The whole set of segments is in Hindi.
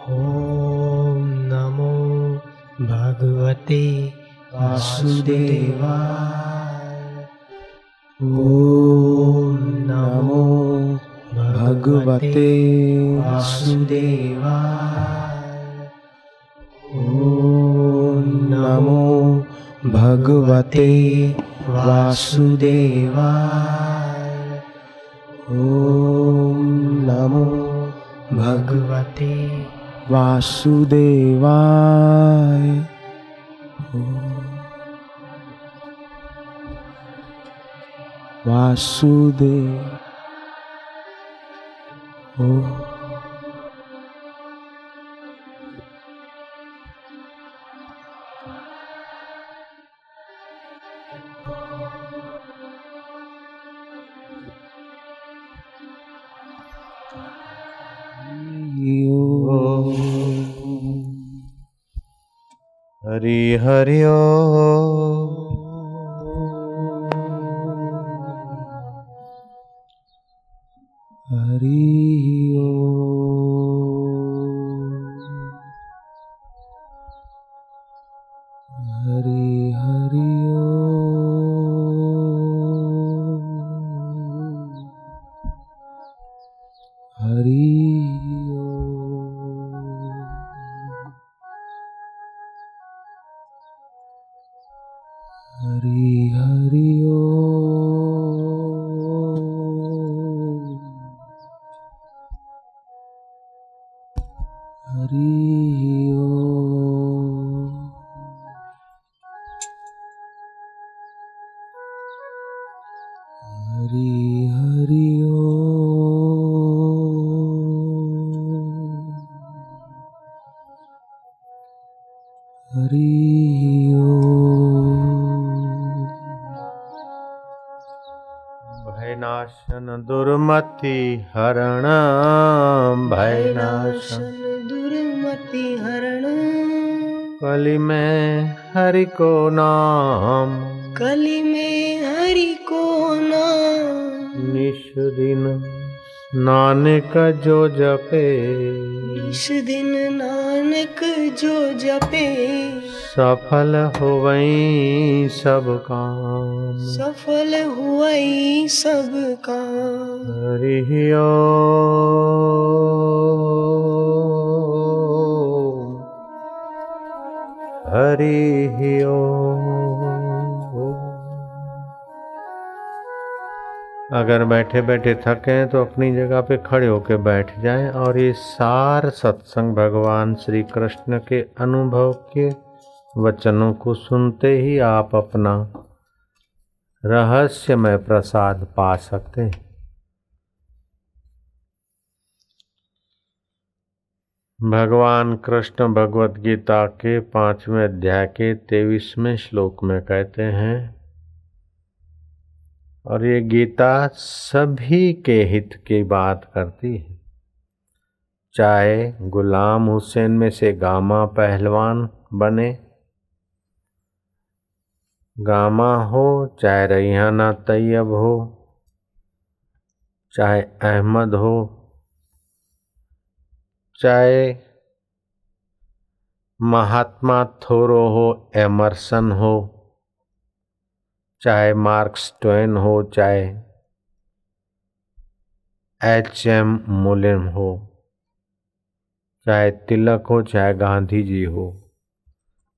ॐ नमो भगवते वासुदेवाय। ॐ नमो भगवते वासुदेवाय। ॐ नमो भगवते वासुदेवाय। ॐ नमो भगवते वासुदेवाय। वासुदेव हरि हरि ओ हरि हरि हरि हरि हरि हरि हरि हरि हरि हरि भयनाशन दुर्मति हरण भयनाशन दुर्मति हरण। कलि में हरि को नाम कलि में हरि को नाम। निश दिन नानक जो जपे इस दिन नानक जो जपे। सफल होवई सब काम। सफल हुई सब काम। हरि ओम हरि ओम। अगर बैठे बैठे थके तो अपनी जगह पे खड़े होकर बैठ जाएं और ये सार सत्संग भगवान श्री कृष्ण के अनुभव के वचनों को सुनते ही आप अपना रहस्यमय प्रसाद पा सकते हैं। भगवान कृष्ण भगवत गीता के 5वें अध्याय के 23वें श्लोक में कहते हैं, और ये गीता सभी के हित की बात करती है, चाहे गुलाम हुसैन में से गामा पहलवान बने, गामा हो, चाहे रैहाना तैयब हो, चाहे अहमद हो, चाहे महात्मा थोरो हो, एमरसन हो, चाहे मार्क्स ट्वेन हो, चाहे H.M. मुलिम हो, चाहे तिलक हो, चाहे गांधी जी हो,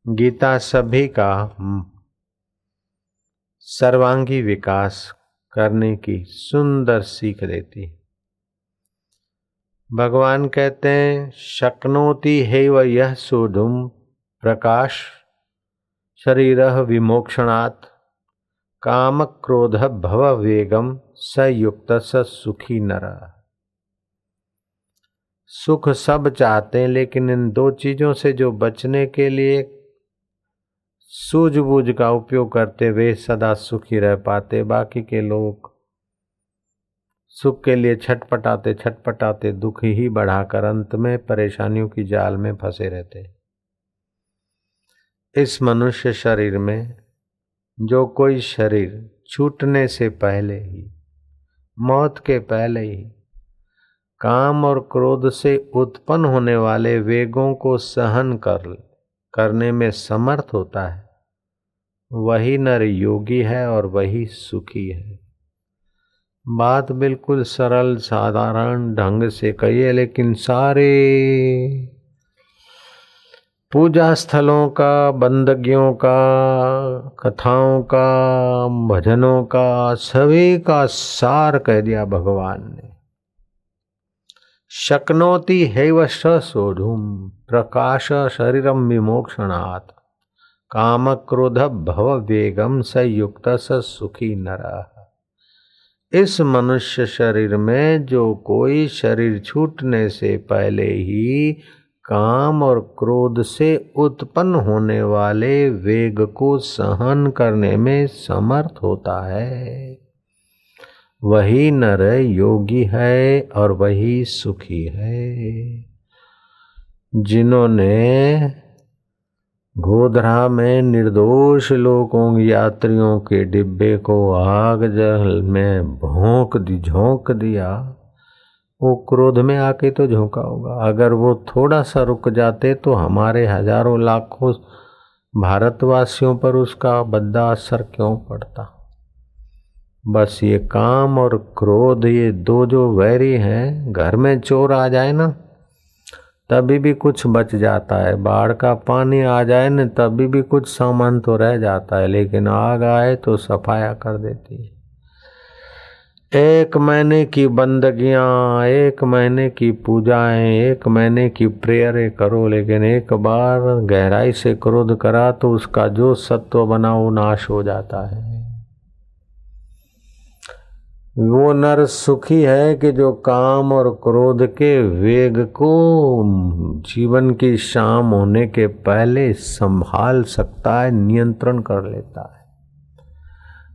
गीता सभी का सर्वांगी विकास करने की सुंदर सीख देती है। भगवान कहते हैं, शक्नोति हैव यः सोढुम् प्रकाश शरीरः विमोक्षणात् काम क्रोध भव वेगम स युक्त स सुखी नरः। सुख सब चाहते हैं, लेकिन इन दो चीजों से जो बचने के लिए सूझबूझ का उपयोग करते वे सदा सुखी रह पाते। बाकी के लोग सुख के लिए छटपटाते छटपटाते दुख ही बढ़ाकर अंत में परेशानियों की जाल में फंसे रहते। इस मनुष्य शरीर में जो कोई शरीर छूटने से पहले ही, मौत के पहले ही काम और क्रोध से उत्पन्न होने वाले वेगों को सहन करने में समर्थ होता है, वही नर योगी है और वही सुखी है। बात बिल्कुल सरल साधारण ढंग से कही है, लेकिन सारे पूजा स्थलों का, बंदगियों का, कथाओं का, भजनों का, सभी का सार कह दिया भगवान ने। शक्नोति हैव सोढ़ुम प्रकाश शरीरम विमोक्षणात् काम क्रोध भव वेगम स युक्त स सुखी नरः। इस मनुष्य शरीर में जो कोई शरीर छूटने से पहले ही काम और क्रोध से उत्पन्न होने वाले वेग को सहन करने में समर्थ होता है, वही नर योगी है और वही सुखी है। जिन्होंने गोधरा में निर्दोष लोगों यात्रियों के डिब्बे को आग जल में झोंक दिया, वो क्रोध में आके तो झोंका होगा। अगर वो थोड़ा सा रुक जाते तो हमारे हजारों लाखों भारतवासियों पर उसका बद्दा असर क्यों पड़ता। बस ये काम और क्रोध, ये दो जो वैरी हैं, घर में चोर आ जाए ना तभी भी कुछ बच जाता है, बाढ़ का पानी आ जाए ना तभी भी कुछ सामान तो रह जाता है, लेकिन आग आए तो सफाया कर देती है। 1 महीने की बंदगियां, 1 महीने की पूजाएं, 1 महीने की प्रेयरें करो, लेकिन एक बार गहराई से क्रोध करा तो उसका जो सत्व बना वो नाश हो जाता है। वो नर सुखी है कि जो काम और क्रोध के वेग को जीवन की शाम होने के पहले संभाल सकता है, नियंत्रण कर लेता है।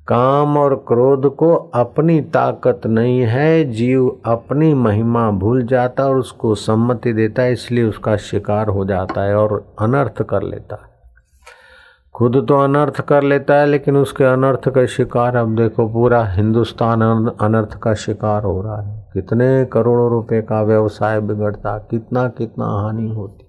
काम और क्रोध को अपनी ताकत नहीं है, जीव अपनी महिमा भूल जाता और उसको सम्मति देता है, इसलिए उसका शिकार हो जाता है और अनर्थ कर लेता है। खुद तो अनर्थ कर लेता है, लेकिन उसके अनर्थ का शिकार अब देखो पूरा हिंदुस्तान अनर्थ का शिकार हो रहा है। कितने करोड़ों रुपए का व्यवसाय बिगड़ता, कितना कितना हानि होती।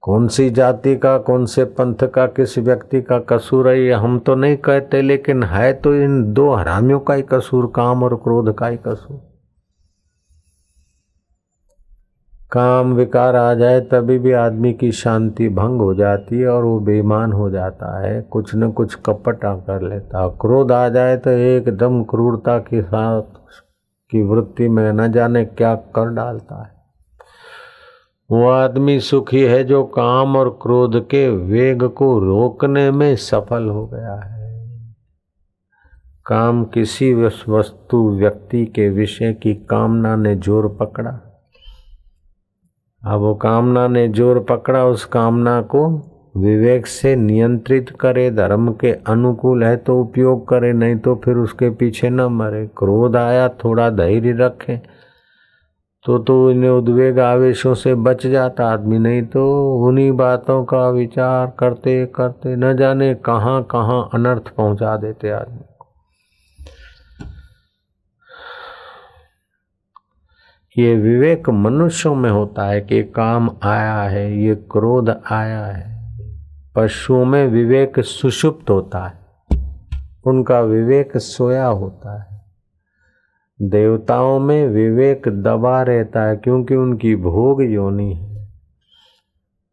कौन सी जाति का, कौन से पंथ का, किस व्यक्ति का कसूर है ये हम तो नहीं कहते, लेकिन है तो इन 2 हरामियों का ही कसूर, काम और क्रोध का ही कसूर। काम विकार आ जाए तभी भी आदमी की शांति भंग हो जाती है और वो बेईमान हो जाता है, कुछ न कुछ कपट कर लेता। क्रोध आ जाए तो एकदम क्रूरता के साथ की वृत्ति में न जाने क्या कर डालता है। वो आदमी सुखी है जो काम और क्रोध के वेग को रोकने में सफल हो गया है। काम किसी वस्तु, व्यक्ति के विषय की कामना ने जोर पकड़ा। अब वो कामना ने जोर पकड़ा, उस कामना को विवेक से नियंत्रित करे, धर्म के अनुकूल है तो उपयोग करे, नहीं तो फिर उसके पीछे न मरे। क्रोध आया, थोड़ा धैर्य रखे तो इन्हें उद्वेग आवेशों से बच जाता आदमी, नहीं तो उन्हीं बातों का विचार करते करते न जाने कहाँ कहाँ अनर्थ पहुंचा देते आदमी। ये विवेक मनुष्यों में होता है कि काम आया है, ये क्रोध आया है। पशुओं में विवेक सुषुप्त होता है, उनका विवेक सोया होता है। देवताओं में विवेक दबा रहता है क्योंकि उनकी भोग योनि है,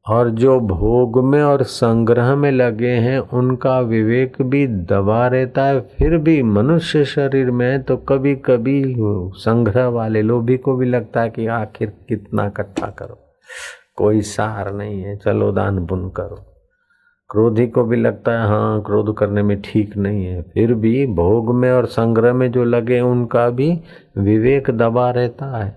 और जो भोग में और संग्रह में लगे हैं उनका विवेक भी दबा रहता है। फिर भी मनुष्य शरीर में तो कभी कभी संग्रह वाले लोभी को भी लगता है कि आखिर कितना इकट्ठा करो, कोई सार नहीं है, चलो दान पुण्य करो। क्रोधी को भी लगता है हाँ क्रोध करने में ठीक नहीं है, फिर भी भोग में और संग्रह में जो लगे उनका भी विवेक दबा रहता है।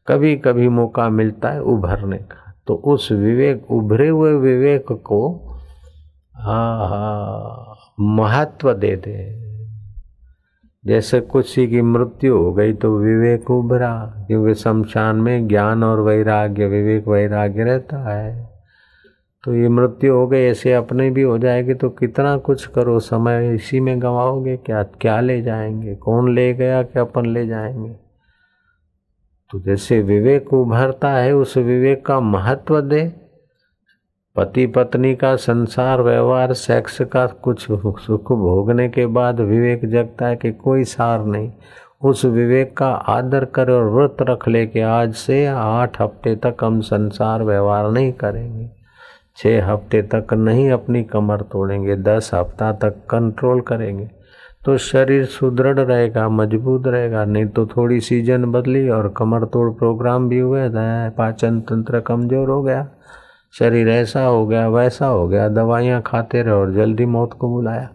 कभी कभी मौका मिलता है उभरने का, तो उस विवेक, उभरे हुए विवेक को महत्व दे दे। जैसे किसी की मृत्यु हो गई तो विवेक उभरा, क्योंकि शमशान में ज्ञान और वैराग्य, विवेक वैराग्य रहता है। तो ये मृत्यु हो गई, ऐसे अपने भी हो जाएगी तो कितना कुछ करो, समय इसी में गंवाओगे। क्या क्या ले जाएंगे, कौन ले गया कि अपन ले जाएंगे। तो जैसे विवेक उभरता है उस विवेक का महत्व दे। पति पत्नी का संसार व्यवहार सेक्स का कुछ सुख भोगने के बाद विवेक जगता है कि कोई सार नहीं, उस विवेक का आदर करे और व्रत रख ले कि आज से 8 हफ्ते तक हम संसार व्यवहार नहीं करेंगे, 6 हफ्ते तक नहीं अपनी कमर तोड़ेंगे, 10 हफ्ता तक कंट्रोल करेंगे, तो शरीर सुदृढ़ रहेगा, मजबूत रहेगा। नहीं तो थोड़ी सीजन बदली और कमर तोड़ प्रोग्राम भी हुए, पाचन तंत्र कमजोर हो गया, शरीर ऐसा हो गया वैसा हो गया, दवाइयाँ खाते रहे और जल्दी मौत को बुलाया।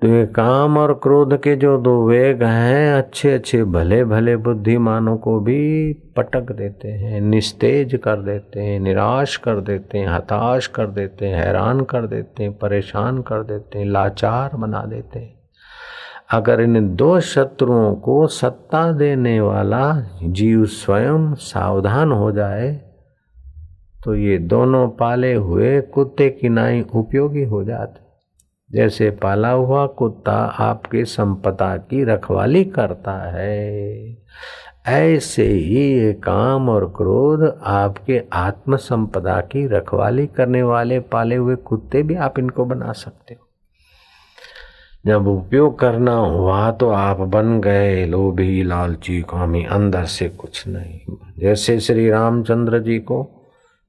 तो ये काम और क्रोध के जो 2 वेग हैं अच्छे अच्छे भले भले बुद्धिमानों को भी पटक देते हैं, निस्तेज कर देते हैं, निराश कर देते हैं, हताश कर देते हैं, हैरान कर देते हैं, परेशान कर देते हैं, लाचार बना देते हैं। अगर इन 2 शत्रुओं को सत्ता देने वाला जीव स्वयं सावधान हो जाए तो ये दोनों पाले हुए कुत्ते की नाई उपयोगी हो जाते। जैसे पाला हुआ कुत्ता आपके संपदा की रखवाली करता है, ऐसे ही ये काम और क्रोध आपके आत्म संपदा की रखवाली करने वाले पाले हुए कुत्ते भी आप इनको बना सकते हो। जब उपयोग करना हुआ तो आप बन गए लोभी लालची कामी, अंदर से कुछ नहीं। जैसे श्री रामचंद्र जी को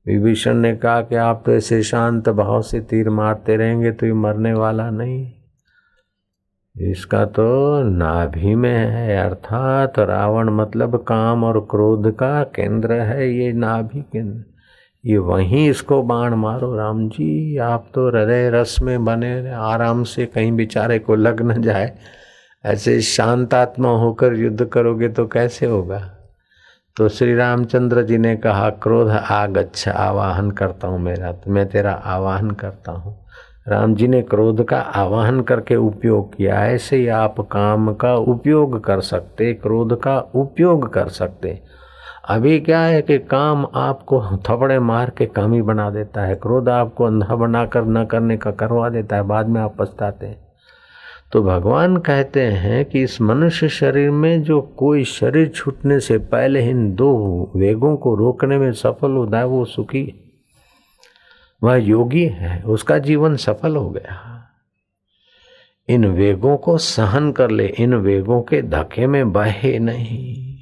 विभीषण ने कहा कि आप तो ऐसे शांत भाव से तीर मारते रहेंगे तो ये मरने वाला नहीं, इसका तो नाभि में है। अर्थात रावण मतलब काम और क्रोध का केंद्र है, ये नाभि केंद्र, ये वहीं इसको बाण मारो। राम जी आप तो हृदय रस में बने आराम से, कहीं बेचारे को लग न जाए, ऐसे शांतात्मा होकर युद्ध करोगे तो कैसे होगा। तो श्री रामचंद्र जी ने कहा क्रोध आगच्छ, आवाहन करता हूँ मेरा, तो मैं तेरा आवाहन करता हूँ। राम जी ने क्रोध का आवाहन करके उपयोग किया। ऐसे ही आप काम का उपयोग कर सकते, क्रोध का उपयोग कर सकते। अभी क्या है कि काम आपको थपड़े मार के कामी बना देता है, क्रोध आपको अंधा बनाकर न करने का करवा देता है, बाद में आप पछताते हैं। तो भगवान कहते हैं कि इस मनुष्य शरीर में जो कोई शरीर छूटने से पहले इन 2 वेगों को रोकने में सफल होता है वो सुखी, वह योगी है, उसका जीवन सफल हो गया। इन वेगों को सहन कर ले, इन वेगों के धक्के में बहे नहीं।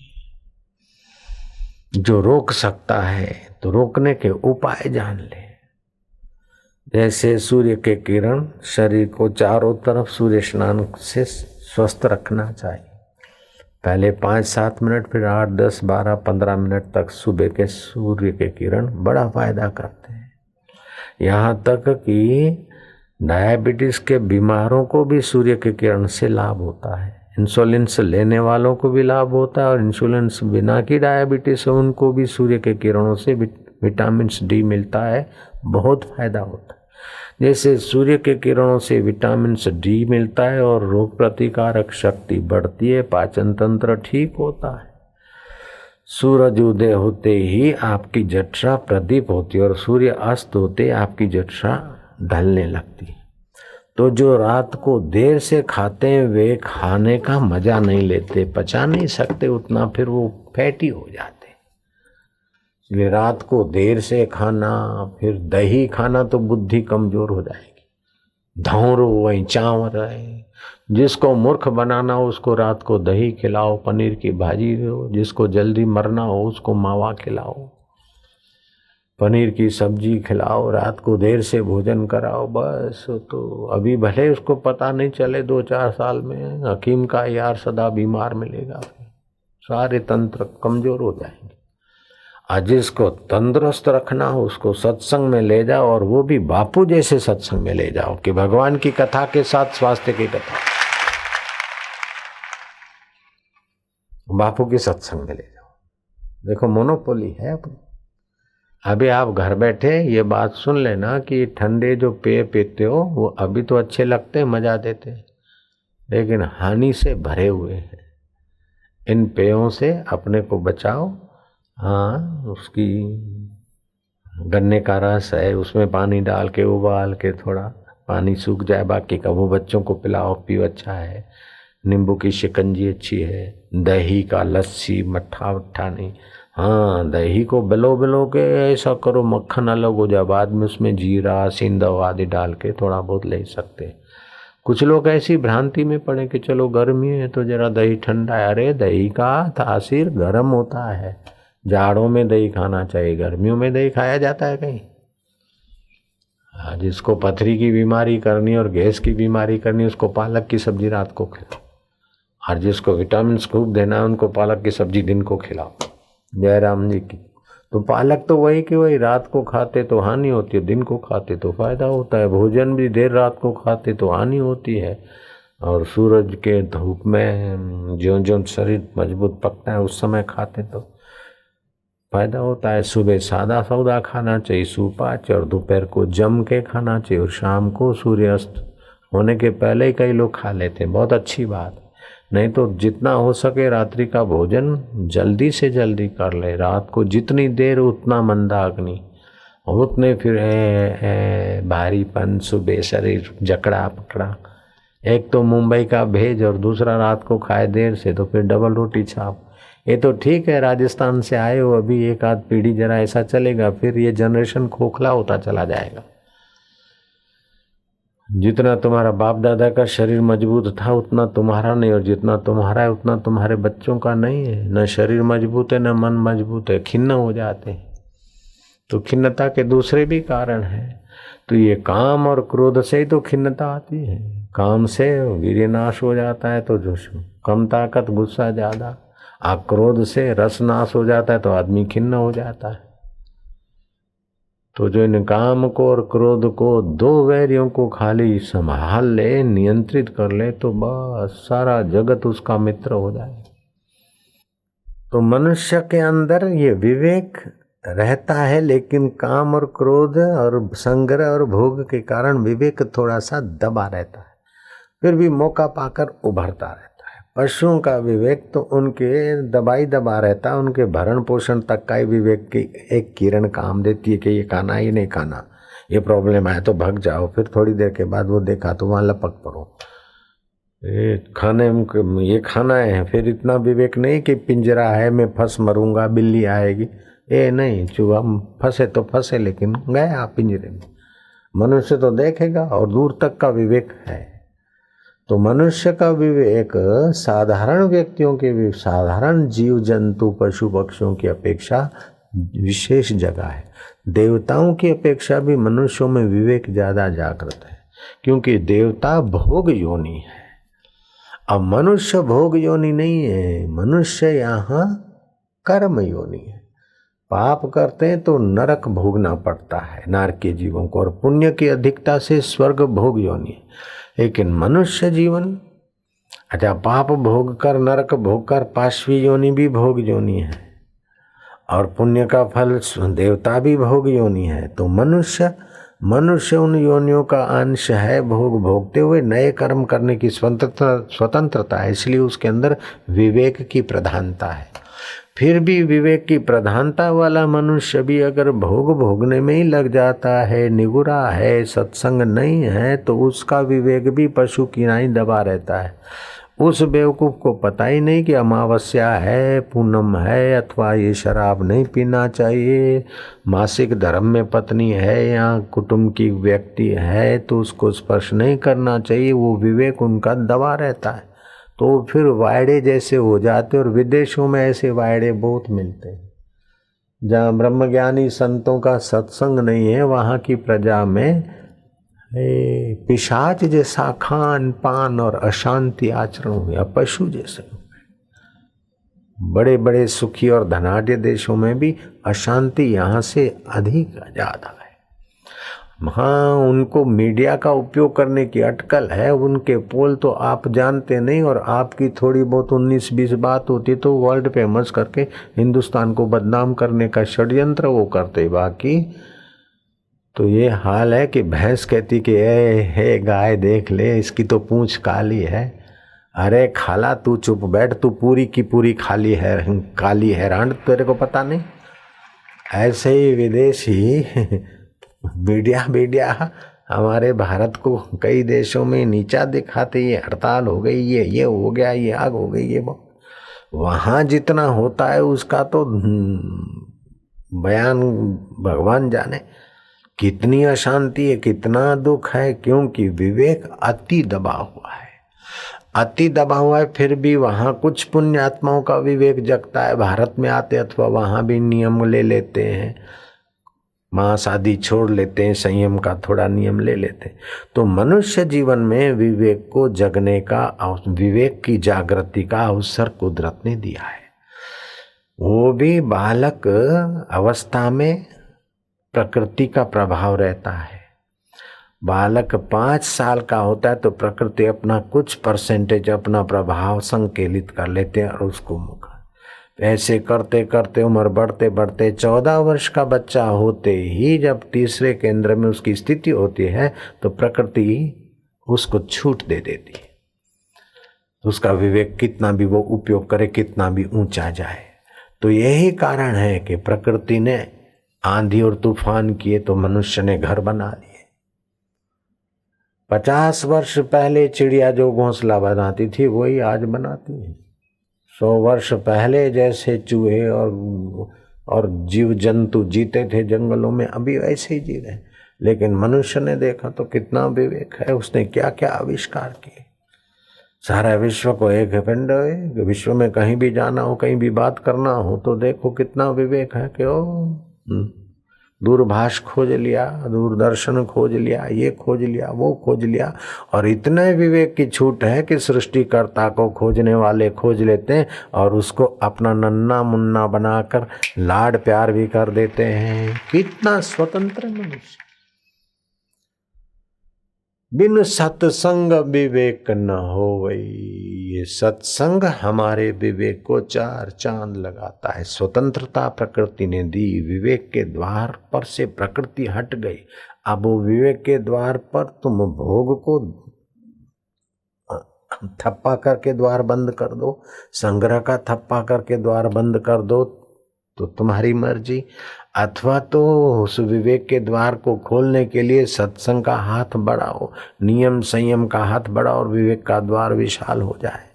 जो रोक सकता है तो रोकने के उपाय जान ले। जैसे सूर्य के किरण, शरीर को चारों तरफ सूर्य स्नान से स्वस्थ रखना चाहिए। पहले 5-7 मिनट, फिर 8, 10, 12, 15 मिनट तक सुबह के सूर्य के किरण बड़ा फायदा करते हैं। यहाँ तक कि डायबिटीज के बीमारों को भी सूर्य के किरण से लाभ होता है। इंसुलिन लेने वालों को भी लाभ होता है और इंसुलिन बिना की डायबिटीज है उनको भी सूर्य के किरणों से विटामिन डी मिलता है, बहुत फायदा होता है। जैसे सूर्य के किरणों से विटामिन डी मिलता है और रोग प्रतिकारक शक्ति बढ़ती है, पाचन तंत्र ठीक होता है। सूरज उदय होते ही आपकी जठरा प्रदीप होती है और सूर्य अस्त होते आपकी जठरा ढलने लगती है। तो जो रात को देर से खाते हैं वे खाने का मजा नहीं लेते, पचा नहीं सकते उतना, फिर वो फैटी हो जाते। इसलिए रात को देर से खाना, फिर दही खाना तो बुद्धि कमजोर हो जाएगी। धौरो वहीं चावल रहे, जिसको मूर्ख बनाना हो उसको रात को दही खिलाओ, पनीर की भाजी दो, जिसको जल्दी मरना हो उसको मावा खिलाओ, पनीर की सब्जी खिलाओ, रात को देर से भोजन कराओ, बस। तो अभी भले उसको पता नहीं चले 2-4 साल में हकीम का यार सदा बीमार मिलेगा, सारे तंत्र कमजोर हो जाएंगे। आज जिसको तंदुरुस्त रखना हो उसको सत्संग में ले जाओ, और वो भी बापू जैसे सत्संग में ले जाओ कि भगवान की कथा के साथ स्वास्थ्य की कथा, बापू की सत्संग में ले जाओ। देखो मोनोपोली है अपनी। अभी आप घर बैठे ये बात सुन लेना कि ठंडे जो पेय पीते हो वो अभी तो अच्छे लगते हैं, मजा देते हैं, लेकिन हानि से भरे हुए हैं। इन पेयों से अपने को बचाओ। हाँ, उसकी गन्ने का रस है, उसमें पानी डाल के उबाल के थोड़ा पानी सूख जाए बाकी का, वो बच्चों को पिलाओ, पियो, अच्छा है। नींबू की शिकंजी अच्छी है, दही का लस्सी, मट्ठा वट्ठा नहीं। हाँ, दही को बिलो के ऐसा करो मक्खन अलग हो जाए, बाद में उसमें जीरा सिंधव आदि डाल के थोड़ा बहुत ले सकते हैं। कुछ लोग ऐसी भ्रांति में पड़े कि चलो गर्मी है तो जरा दही ठंडा है। अरे दही का तासीर गर्म होता है, जाड़ों में दही खाना चाहिए, गर्मियों में दही खाया जाता है कहीं? जिसको पथरी की बीमारी करनी और गैस की बीमारी करनी उसको पालक की सब्जी रात को खिलाओ, और जिसको विटामिन खूब देना है उनको पालक की सब्जी दिन को खिलाओ। जयराम जी की तो पालक तो वही कि वही, रात को खाते तो हानि होती है, दिन को खाते तो फायदा होता है। भोजन भी देर रात को खाते तो हानि होती है, और सूरज के धूप में ज्यों ज्यों शरीर मजबूत पकता है उस समय खाते तो फायदा होता है। सुबह सादा सौदा खाना चाहिए सुपाच्य, और दोपहर को जम के खाना चाहिए, और शाम को सूर्यास्त होने के पहले ही कई लोग खा लेते हैं, बहुत अच्छी बात। नहीं तो जितना हो सके रात्रि का भोजन जल्दी से जल्दी कर ले। रात को जितनी देर उतना मंदा अग्नि, और उतने फिर भारीपन, सुबह शरीर जकड़ा पकड़ा। एक तो मुंबई का भेज और दूसरा रात को खाए देर से तो फिर डबल रोटी छाप। ये तो ठीक है राजस्थान से आए हो, अभी एक आध पीढ़ी जरा ऐसा चलेगा, फिर ये जनरेशन खोखला होता चला जाएगा। जितना तुम्हारा बाप दादा का शरीर मजबूत था उतना तुम्हारा नहीं, और जितना तुम्हारा है उतना तुम्हारे बच्चों का नहीं है। न शरीर मजबूत है न मन मजबूत है, खिन्न हो जाते हैं। तो खिन्नता के दूसरे भी कारण हैं। तो ये काम और क्रोध से ही तो खिन्नता आती है। काम से वीर्य नाश हो जाता है तो जो कम ताकत, गुस्सा ज्यादा। क्रोध से रस नाश हो जाता है तो आदमी खिन्न हो जाता है। तो जो इन काम को और क्रोध को, दो वैरियों को खाली संभाल ले, नियंत्रित कर ले, तो बस सारा जगत उसका मित्र हो जाए। तो मनुष्य के अंदर ये विवेक रहता है, लेकिन काम और क्रोध और संग्रह और भोग के कारण विवेक थोड़ा सा दबा रहता है, फिर भी मौका पाकर उभरता रहता है। पशुओं का विवेक तो उनके दबा रहता है, उनके भरण पोषण तक का ही विवेक की एक किरण काम देती है कि ये खाना ही नहीं खाना, ये प्रॉब्लम है तो भाग जाओ। फिर थोड़ी देर के बाद वो देखा तो वहाँ लपक पड़ो, ये खाने में ये खाना है। फिर इतना विवेक नहीं कि पिंजरा है मैं फंस मरूंगा, बिल्ली आएगी, ये नहीं, चूहा फंसे तो फंसे लेकिन गया पिंजरे में। मनुष्य तो देखेगा और दूर तक का विवेक है। तो मनुष्य का विवेक साधारण व्यक्तियों के, साधारण जीव जंतु पशु पक्षियों की अपेक्षा विशेष जगह है। देवताओं की अपेक्षा भी मनुष्यों में विवेक ज्यादा जागृत है, क्योंकि देवता भोग योनि है। अब मनुष्य भोग योनि नहीं है, मनुष्य यहाँ कर्म योनि है। पाप करते हैं तो नरक भोगना पड़ता है नारकीय जीवों को, और पुण्य की अधिकता से स्वर्ग भोग योनि है। लेकिन मनुष्य जीवन, अच्छा पाप भोग कर, नरक भोग कर, पाशवी योनि भी भोग योनि है, और पुण्य का फल देवता भी भोग योनि है। तो मनुष्य उन योनियों का अंश है, भोग भोगते हुए नए कर्म करने की स्वतंत्रता है, इसलिए उसके अंदर विवेक की प्रधानता है। फिर भी विवेक की प्रधानता वाला मनुष्य भी अगर भोग भोगने में ही लग जाता है, निगुरा है, सत्संग नहीं है, तो उसका विवेक भी पशु की नाई दबा रहता है। उस बेवकूफ़ को पता ही नहीं कि अमावस्या है, पूनम है, अथवा ये शराब नहीं पीना चाहिए, मासिक धर्म में पत्नी है या कुटुंब की व्यक्ति है तो उसको स्पर्श नहीं करना चाहिए। वो विवेक उनका दबा रहता है, तो फिर वायड़े जैसे हो जाते। और विदेशों में ऐसे वायड़े बहुत मिलते हैं, जहाँ ब्रह्मज्ञानी संतों का सत्संग नहीं है, वहाँ की प्रजा में पिशाच जैसा खान पान और अशांति आचरण हुआ, पशु जैसे। बड़े बड़े सुखी और धनाढ्य देशों में भी अशांति यहाँ से अधिक ज्यादा है। हाँ, उनको मीडिया का उपयोग करने की अटकल है, उनके पोल तो आप जानते नहीं, और आपकी थोड़ी बहुत 19-20 बात होती तो वर्ल्ड फेमस करके हिंदुस्तान को बदनाम करने का षड्यंत्र वो करते। बाकी तो ये हाल है कि भैंस कहती कि हे गाय देख ले, इसकी तो पूंछ काली है। अरे खाला तू चुप बैठ, तू पूरी की पूरी खाली है, काली है रांड, तेरे को पता नहीं। ऐसे ही विदेशी मीडिया हमारे भारत को कई देशों में नीचा दिखाते, ये हड़ताल हो गई, ये हो गया, ये आग हो गई, ये वहां जितना होता है उसका तो बयान भगवान जाने। कितनी अशांति है, कितना दुख है, क्योंकि विवेक अति दबा हुआ है, अति दबा हुआ है। फिर भी वहां कुछ पुण्य आत्माओं का विवेक जगता है, भारत में आते अथवा वहां भी नियम ले लेते हैं, मांस आदि छोड़ लेते हैं, संयम का थोड़ा नियम ले लेते हैं। तो मनुष्य जीवन में विवेक को जगने का, विवेक की जागृति का अवसर कुदरत ने दिया है। वो भी बालक अवस्था में प्रकृति का प्रभाव रहता है। बालक 5 साल का होता है तो प्रकृति अपना कुछ परसेंटेज अपना प्रभाव संकेलित कर लेते हैं और उसको मुख ऐसे करते करते उम्र बढ़ते बढ़ते 14 वर्ष का बच्चा होते ही जब तीसरे केंद्र में उसकी स्थिति होती है तो प्रकृति उसको छूट दे देती है। उसका विवेक कितना भी वो उपयोग करे, कितना भी ऊंचा जाए। तो यही कारण है कि प्रकृति ने आंधी और तूफान किए तो मनुष्य ने घर बना लिए। 50 वर्ष पहले चिड़िया जो घोंसला बनाती थी वही आज बनाती है। 100 वर्ष पहले जैसे चूहे और जीव जंतु जीते थे जंगलों में, अभी वैसे ही जी रहे। लेकिन मनुष्य ने देखा तो कितना विवेक है, उसने क्या क्या आविष्कार किए। सारा विश्व को एक पिंड है, विश्व में कहीं भी जाना हो, कहीं भी बात करना हो तो देखो कितना विवेक है कि दूरभाष खोज लिया, दूरदर्शन खोज लिया, ये खोज लिया, वो खोज लिया। और इतने विवेक की छूट है कि सृष्टिकर्ता को खोजने वाले खोज लेते हैं और उसको अपना नन्ना मुन्ना बनाकर लाड प्यार भी कर देते हैं। कितना स्वतंत्र मनुष्य। बिन सत्संग विवेक न होवई। ये सत्संग हमारे विवेक को 4 चांद लगाता है। स्वतंत्रता प्रकृति ने दी, विवेक के द्वार पर से प्रकृति हट गई। अब वो विवेक के द्वार पर तुम भोग को थप्पा करके द्वार बंद कर दो, संग्रह का थप्पा करके द्वार बंद कर दो तो तुम्हारी मर्जी, अथवा तो उस विवेक के द्वार को खोलने के लिए सत्संग का हाथ बढ़ाओ, नियम संयम का हाथ बढ़ाओ और विवेक का द्वार विशाल हो जाए।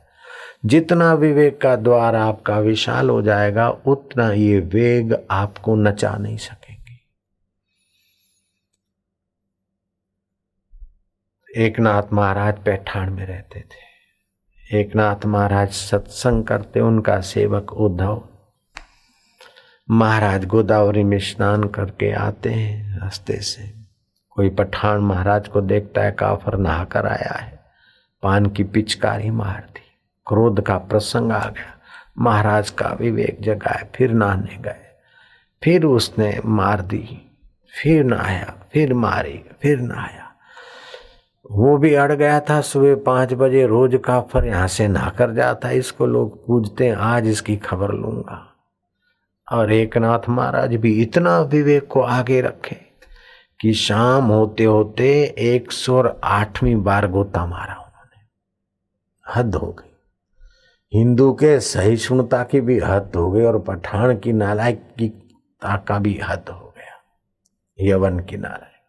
जितना विवेक का द्वार आपका विशाल हो जाएगा उतना ये वेग आपको नचा नहीं सकेंगे। एकनाथ महाराज पैठान में रहते थे। एकनाथ महाराज सत्संग करते, उनका सेवक उद्धव महाराज गोदावरी में स्नान करके आते हैं। रास्ते से कोई पठान महाराज को देखता है, काफर नहाकर आया है, पान की पिचकारी मार दी। क्रोध का प्रसंग आ गया, महाराज का विवेक जगाए, फिर नहाने गए, फिर उसने मार दी, फिर नहाया, फिर मारी, फिर नहाया। वो भी अड़ गया था। सुबह 5 बजे रोज काफर यहाँ से नहाकर जाता है, इसको लोग पूजते हैं, आज इसकी खबर लूंगा। और एकनाथ महाराज भी इतना विवेक को आगे रखे कि शाम होते होते 108वीं बार गोता मारा उन्होंने। हद हो गई। हिंदू के सहिष्णुता की भी हद हो गई और पठान की नालायकिता का भी हद हो गया। यवन की नालायक,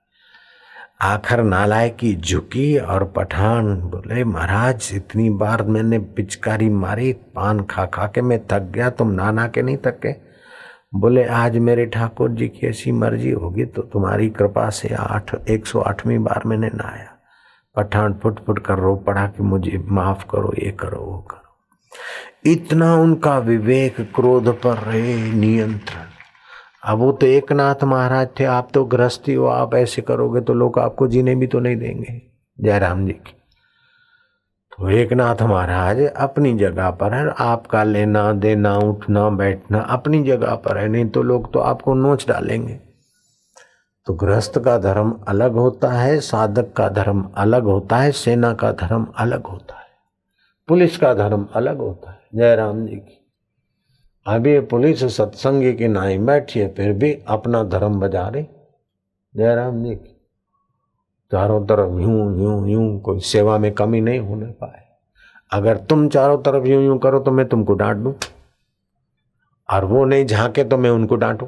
आखिर नालायकी झुकी और पठान बोले, महाराज इतनी बार मैंने पिचकारी मारी, पान खा खा के मैं थक गया, तुम ना के नहीं थके? बोले, आज मेरे ठाकुर जी की ऐसी मर्जी होगी तो तुम्हारी कृपा से 108वीं बार मैंने नहाया। पठान फुट फुट कर रो पड़ा कि मुझे माफ करो, ये करो, वो करो। इतना उनका विवेक, क्रोध पर रहे नियंत्रण। अब वो तो एकनाथ महाराज थे, आप तो गृहस्थी हो, आप ऐसे करोगे तो लोग आपको जीने भी तो नहीं देंगे। जयराम जी की। तो एकनाथ महाराज अपनी जगह पर है, आपका लेना देना उठना बैठना अपनी जगह पर है, नहीं तो लोग तो आपको नोच डालेंगे। तो गृहस्थ का धर्म अलग होता है, साधक का धर्म अलग होता है, सेना का धर्म अलग होता है, पुलिस का धर्म अलग होता है। जयराम जी की। अभी ये पुलिस सत्संगी की नाई बैठी है, फिर भी अपना धर्म बजा रही। जयराम जी की। चारों तरफ यूं यूं यूं, कोई सेवा में कमी नहीं होने पाए। अगर तुम चारों तरफ यूं यूं करो तो मैं तुमको डांट दूं, और वो नहीं झांके तो मैं उनको डांटूं।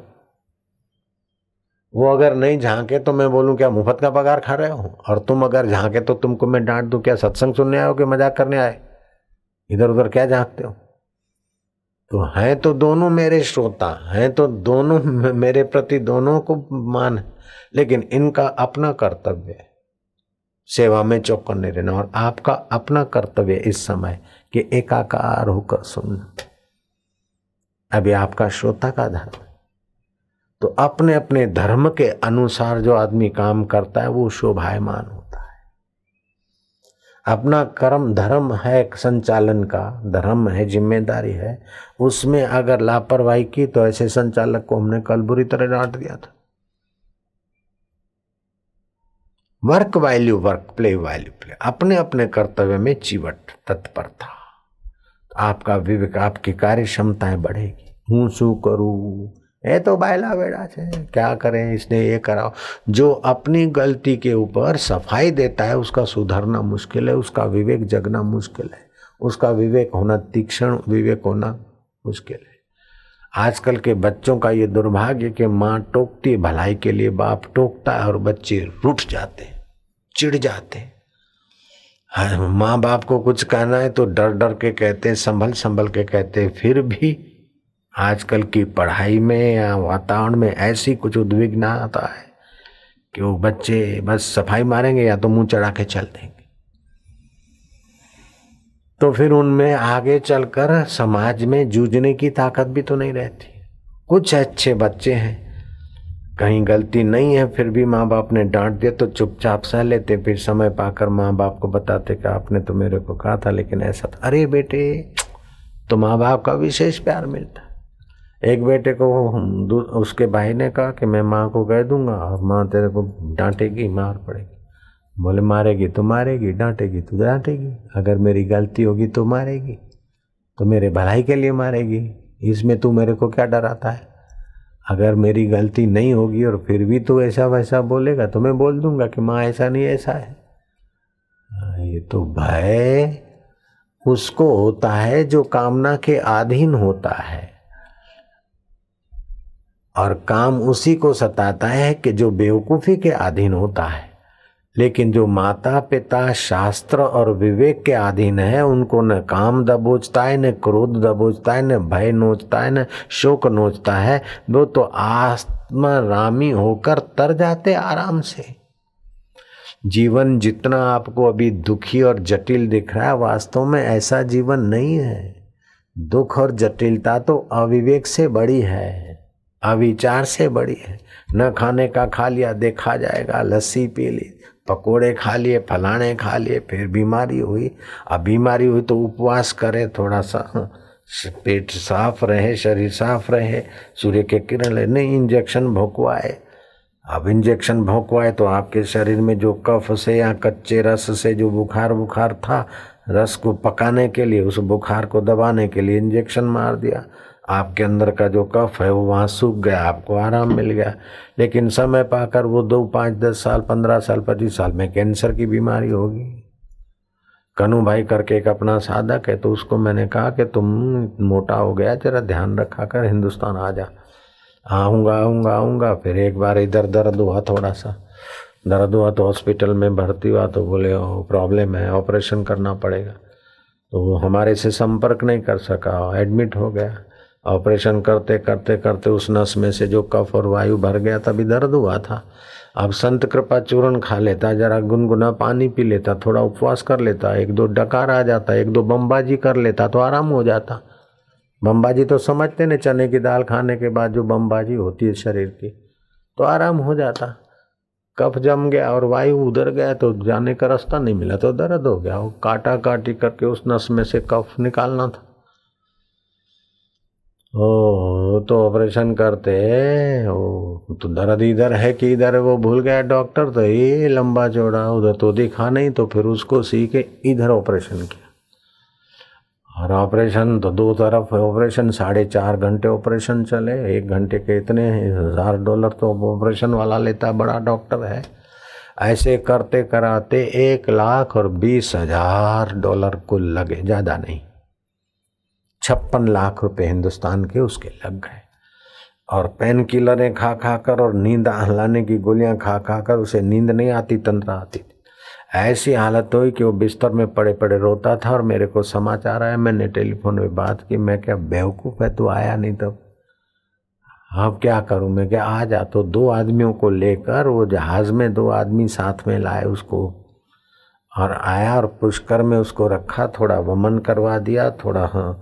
वो अगर नहीं झांके तो मैं बोलूं क्या मुफ्त का पगार खा रहे हो, और तुम अगर झांके तो तुमको मैं डांट दूं क्या सत्संग सुनने आए हो कि मजाक करने आए, इधर उधर क्या झांकते हो। तो हैं तो दोनों मेरे श्रोता हैं, तो दोनों मेरे प्रति दोनों को मान है, लेकिन इनका अपना कर्तव्य है सेवा में चौकन्ने रहना, और आपका अपना कर्तव्य इस समय कि एकाकार होकर सुनना। अभी आपका श्रोता का धर्म, तो अपने अपने धर्म के अनुसार जो आदमी काम करता है वो शोभायमान होता है। अपना कर्म धर्म है, संचालन का धर्म है, जिम्मेदारी है, उसमें अगर लापरवाही की तो ऐसे संचालक को हमने कल बुरी तरह डांट दिया था। Work value work, play value play, अपने अपने कर्तव्य में चिवट तत्परता, आपका विवेक, आपकी कार्य क्षमताएं बढ़ेगी। हूँ शू करूँ, ये तो बायला बेड़ा है, क्या करें, इसने ये कराओ। जो अपनी गलती के ऊपर सफाई देता है उसका सुधरना मुश्किल है, उसका विवेक जगना मुश्किल है, उसका विवेक होना, तीक्ष्ण विवेक होना मुश्किल है। आजकल के बच्चों का ये दुर्भाग्य कि माँ टोकती है भलाई के लिए, बाप टोकता है और बच्चे रूठ जाते, चिढ़ जाते। माँ बाप को कुछ कहना है तो डर डर के कहते, संभल संभल के कहते। फिर भी आजकल की पढ़ाई में या वातावरण में ऐसी कुछ उद्विग्न आता है कि वो बच्चे बस सफाई मारेंगे या तो मुंह चढ़ा के चल देंगे। तो फिर उनमें आगे चलकर समाज में जूझने की ताकत भी तो नहीं रहती। कुछ अच्छे बच्चे हैं, कहीं गलती नहीं है, फिर भी माँ बाप ने डांट दिया तो चुपचाप सह लेते, फिर समय पाकर माँ बाप को बताते कि आपने तो मेरे को कहा था लेकिन ऐसा था। अरे बेटे, तो माँ बाप का विशेष प्यार मिलता है। एक बेटे को उसके भाई ने कहा कि मैं माँ को कह दूंगा और माँ तेरे को डांटेगी, मार पड़ेगी। बोले मारेगी तो मारेगी, डांटेगी तो डांटेगी, अगर मेरी गलती होगी तो मारेगी, तो मेरे भलाई के लिए मारेगी, इसमें तू मेरे को क्या डराता है। अगर मेरी गलती नहीं होगी और फिर भी तू ऐसा वैसा बोलेगा तो मैं बोल दूंगा कि माँ ऐसा नहीं ऐसा है। ये तो भय उसको होता है जो कामना के अधीन होता है, और काम उसी को सताता है कि जो बेवकूफ़ी के अधीन होता है। लेकिन जो माता पिता शास्त्र और विवेक के अधीन है, उनको न काम दबोचता है, न क्रोध दबोचता है, न भय नोचता है, न शोक नोचता है। वो तो आत्मरामी होकर तर जाते आराम से। जीवन जितना आपको अभी दुखी और जटिल दिख रहा है, वास्तव में ऐसा जीवन नहीं है। दुख और जटिलता तो अविवेक से बड़ी है, अविचार से बड़ी है। न खाने का खा लिया, देखा जाएगा, लस्सी पी ली, पकोड़े खा लिए, फलाने खा लिए, फिर बीमारी हुई। अब बीमारी हुई तो उपवास करे, थोड़ा सा पेट साफ रहे, शरीर साफ रहे, सूर्य के किरण ले, नहीं इंजेक्शन भोंकवाए। अब इंजेक्शन भोंकवाए तो आपके शरीर में जो कफ से या कच्चे रस से जो बुखार था, रस को पकाने के लिए, उस बुखार को दबाने के लिए इंजेक्शन मार दिया। आपके अंदर का जो कफ है वो वहाँ सूख गया, आपको आराम मिल गया। लेकिन समय पाकर वो 2, 5, 10 साल, 15 साल, 25 साल में कैंसर की बीमारी होगी। कनू भाई करके एक अपना साधक है, तो उसको मैंने कहा कि तुम मोटा हो गया, जरा ध्यान रखा कर, हिंदुस्तान आ जा। आऊँगा। फिर एक बार इधर दर्द हुआ, थोड़ा सा दर्द हुआ तो हॉस्पिटल में भर्ती हुआ, तो बोले प्रॉब्लम है, ऑपरेशन करना पड़ेगा। तो वो हमारे से संपर्क नहीं कर सका, एडमिट हो गया। ऑपरेशन करते उस नस में से जो कफ और वायु भर गया, तभी दर्द हुआ था। अब संत कृपा चूर्ण खा लेता, जरा गुनगुना पानी पी लेता, थोड़ा उपवास कर लेता, 1-2 डकार आ जाता, 1-2 बमबाजी कर लेता तो आराम हो जाता। बमबाजी तो समझते न, चने की दाल खाने के बाद जो बमबाजी होती है शरीर की, तो आराम हो जाता। कफ जम गया और वायु उधर गया तो जाने का रास्ता नहीं मिला, तो दर्द हो गया। वो काटा काटी करके उस नस में से कफ निकालना था। तो ऑपरेशन करते ओ तो दर्द इधर है कि इधर है वो भूल गया डॉक्टर, तो ये लंबा चौड़ा, उधर तो दिखा नहीं, तो फिर उसको सी के इधर ऑपरेशन किया। और ऑपरेशन तो 2 तरफ ऑपरेशन, 4.5 घंटे ऑपरेशन चले। 1 घंटे के इतने $1000 तो ऑपरेशन वाला लेता, बड़ा डॉक्टर है। ऐसे करते कराते $1,20,000 कुल लगे, ज़्यादा नहीं, 56 लाख रुपए हिंदुस्तान के उसके लग गए। और पेन किलरें खा खा कर और नींद लाने की गोलियां खा खा कर उसे नींद नहीं आती, तंद्रा आती थी। ऐसी हालत हुई कि वो बिस्तर में पड़े पड़े रोता था और मेरे को समाचार आया। मैंने टेलीफोन में बात की, मैं क्या बेवकूफ़ है, तू आया नहीं तब, अब क्या करूं मैं, क्या आ जा। तो 2 आदमियों को लेकर वो जहाज में 2 आदमी साथ में लाए उसको, और आया और पुष्कर में उसको रखा, थोड़ा वमन करवा दिया, थोड़ा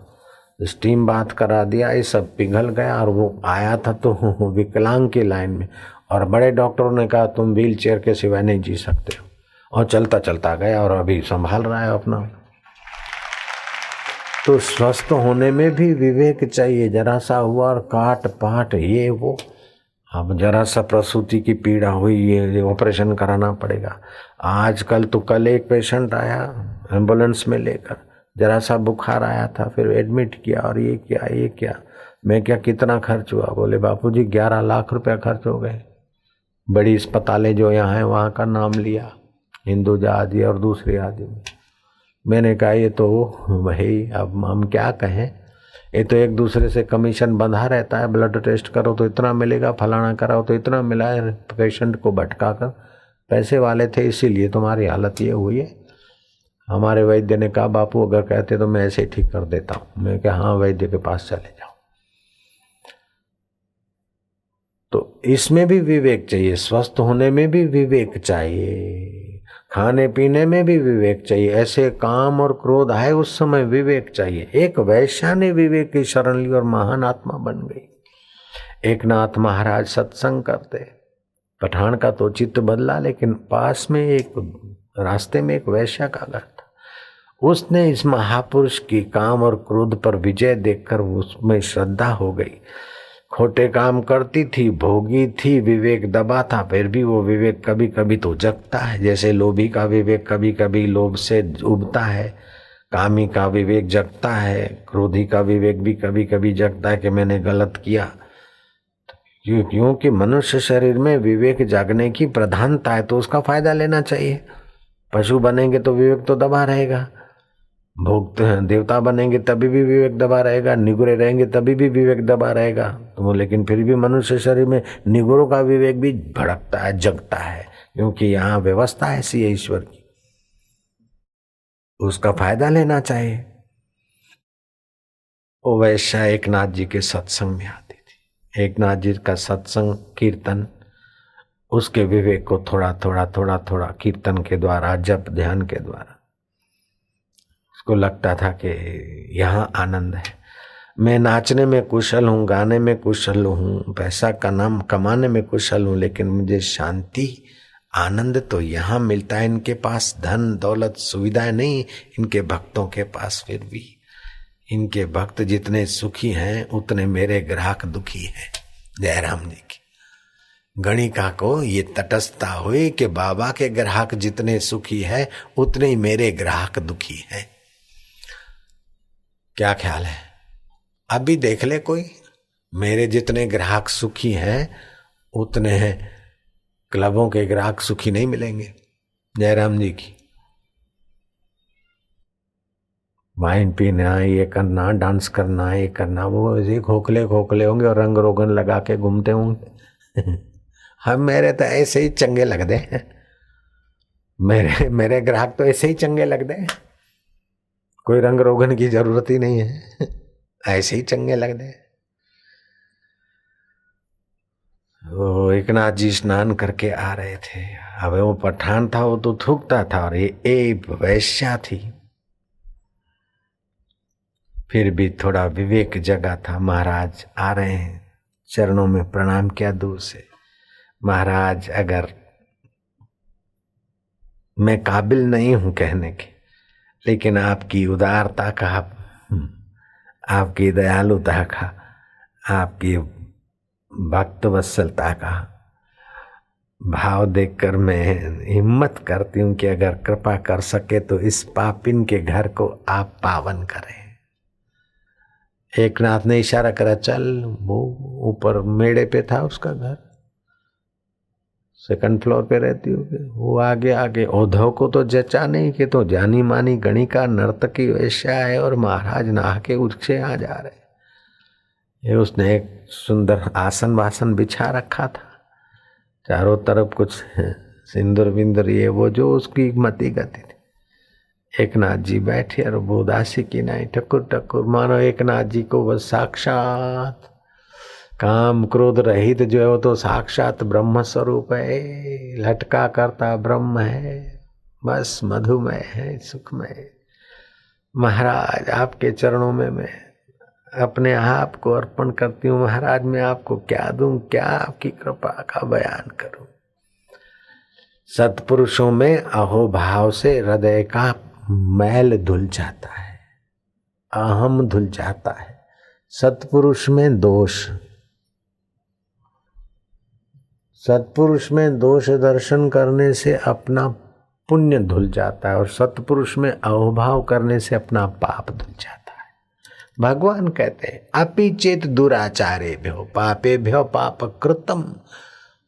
स्टीम बाथ करा दिया, ये सब पिघल गया। और वो आया था तो विकलांग की लाइन में, और बड़े डॉक्टरों ने कहा तुम व्हील चेयर के सिवाय नहीं जी सकते हो, और चलता चलता गया और अभी संभाल रहा है अपना। तो स्वस्थ होने में भी विवेक चाहिए। जरा सा हुआ और काट पाट ये वो, अब जरा सा प्रसूति की पीड़ा हुई, ये ऑपरेशन कराना पड़ेगा। आजकल तो कल एक पेशेंट आया एम्बुलेंस में लेकर, जरा सा बुखार आया था, फिर एडमिट किया और ये क्या। मैं क्या कितना खर्च हुआ? बोले बापूजी 11 लाख रुपया खर्च हो गए। बड़ी अस्पतालें जो यहाँ हैं वहाँ का नाम लिया, हिंदुजा आदि और दूसरी आदि। मैंने कहा ये तो भाई अब हम क्या कहें, ये तो एक दूसरे से कमीशन बंधा रहता है। ब्लड टेस्ट करो तो इतना मिलेगा, फलाना कराओ तो इतना मिला है, पेशेंट को भटका कर। पैसे वाले थे इसीलिए तुम्हारी हालत ये हुई है। हमारे वैद्य ने कहा बापू अगर कहते तो मैं ऐसे ही ठीक कर देता हूँ। मैं कहा हाँ वैद्य के पास चले जाओ। तो इसमें भी विवेक चाहिए, स्वस्थ होने में भी विवेक चाहिए, खाने पीने में भी विवेक चाहिए। ऐसे काम और क्रोध आए उस समय विवेक चाहिए। एक वैश्या ने विवेक की शरण ली और महान आत्मा बन गई। एकनाथ महाराज सत्संग करते, पठान का तो चित्त बदला, लेकिन पास में एक रास्ते में एक वैश्या का घर था। उसने इस महापुरुष की काम और क्रोध पर विजय देखकर उसमें श्रद्धा हो गई। खोटे काम करती थी, भोगी थी, विवेक दबा था, फिर भी वो विवेक कभी कभी तो जगता है। जैसे लोभी का विवेक कभी कभी लोभ से उबता है, कामी का विवेक जगता है, क्रोधी का विवेक भी कभी कभी जगता है कि मैंने गलत किया। क्योंकि मनुष्य शरीर में विवेक जागने की प्रधानता है तो उसका फायदा लेना चाहिए। पशु बनेंगे तो विवेक तो दबा रहेगा, भोग देवता बनेंगे तभी भी विवेक दबा रहेगा, निगुरे रहेंगे तभी भी विवेक दबा रहेगा। तो लेकिन फिर भी मनुष्य शरीर में निगुरों का विवेक भी भड़कता है, जगता है, क्योंकि यहाँ व्यवस्था ऐसी है ईश्वर की, उसका फायदा लेना चाहिए। वो वैश्या एकनाथ जी के सत्संग में आती थी। एकनाथ जी का सत्संग कीर्तन उसके विवेक को थोड़ा थोड़ा कीर्तन के द्वारा, जप ध्यान के द्वारा को लगता था कि यहाँ आनंद है। मैं नाचने में कुशल हूँ, गाने में कुशल हूँ, पैसा का नाम कमाने में कुशल हूँ, लेकिन मुझे शांति आनंद तो यहाँ मिलता है। इनके पास धन दौलत सुविधाएं नहीं, इनके भक्तों के पास फिर भी। इनके भक्त जितने सुखी हैं उतने मेरे ग्राहक दुखी हैं। जयराम जी की गणिका को ये तटस्थता हुई कि बाबा के ग्राहक जितने सुखी है उतने ही मेरे ग्राहक दुखी हैं। क्या ख्याल है? अभी देख ले कोई, मेरे जितने ग्राहक सुखी हैं उतने हैं क्लबों के ग्राहक सुखी नहीं मिलेंगे। जयराम जी की वाइन पीना, ये करना, डांस करना, ये करना, वो ऐसे खोखले खोखले होंगे और रंग रोगन लगा के घूमते होंगे। हम मेरे तो ऐसे ही चंगे लगते हैं, मेरे ग्राहक तो ऐसे ही चंगे लगते हैं, कोई रंग रोगन की जरूरत ही नहीं है, ऐसे ही चंगे लगते हैं। वो एकनाथ जी स्नान करके आ रहे थे। अब वो पठान था, वो तो थूकता था, और ये एक वैश्या थी, फिर भी थोड़ा विवेक जगा था। महाराज आ रहे हैं, चरणों में प्रणाम किया दूर से। महाराज अगर मैं काबिल नहीं हूं कहने के, लेकिन आपकी उदारता का, आपकी दयालुता का, आपकी भक्त वत्सलता का भाव देखकर मैं हिम्मत करती हूं कि अगर कृपा कर सके तो इस पापिन के घर को आप पावन करें। एकनाथ ने इशारा करा, चल। वो ऊपर मेड़े पे था उसका घर, 2nd फ्लोर पे रहती होगी। वो आगे आगे, उद्धव को तो जचा नहीं कि तो जानी मानी गणिका नर्तकी वैश्या है और महाराज नहा के उससे आ जा रहे। ये उसने एक सुंदर आसन वासन बिछा रखा था, चारों तरफ कुछ सिंदूर बिंदुर ये वो जो उसकी मति गति थी। एक नाथ जी बैठे और वो उदासी की नहीं, ठकुर ठकुर, मानो एक नाथ जी को बस साक्षात काम क्रोध रहित जो है वो तो साक्षात ब्रह्म स्वरूप है, लटका करता ब्रह्म है, बस मधुमय है, सुखमय। महाराज आपके चरणों में मैं अपने आप को अर्पण करती हूँ। महाराज मैं आपको क्या दूं, क्या आपकी कृपा का बयान करूं। सत्पुरुषों में अहोभाव से हृदय का मैल धुल जाता है, अहम धुल जाता है। सत्पुरुष में दोष, सत्पुरुष में दोष दर्शन करने से अपना पुण्य धुल जाता है और सत्पुरुष में अहोभाव करने से अपना पाप धुल जाता है। भगवान कहते हैं अपि चेत दुराचारेभ्यो पापेभ्यो पाप कृतम,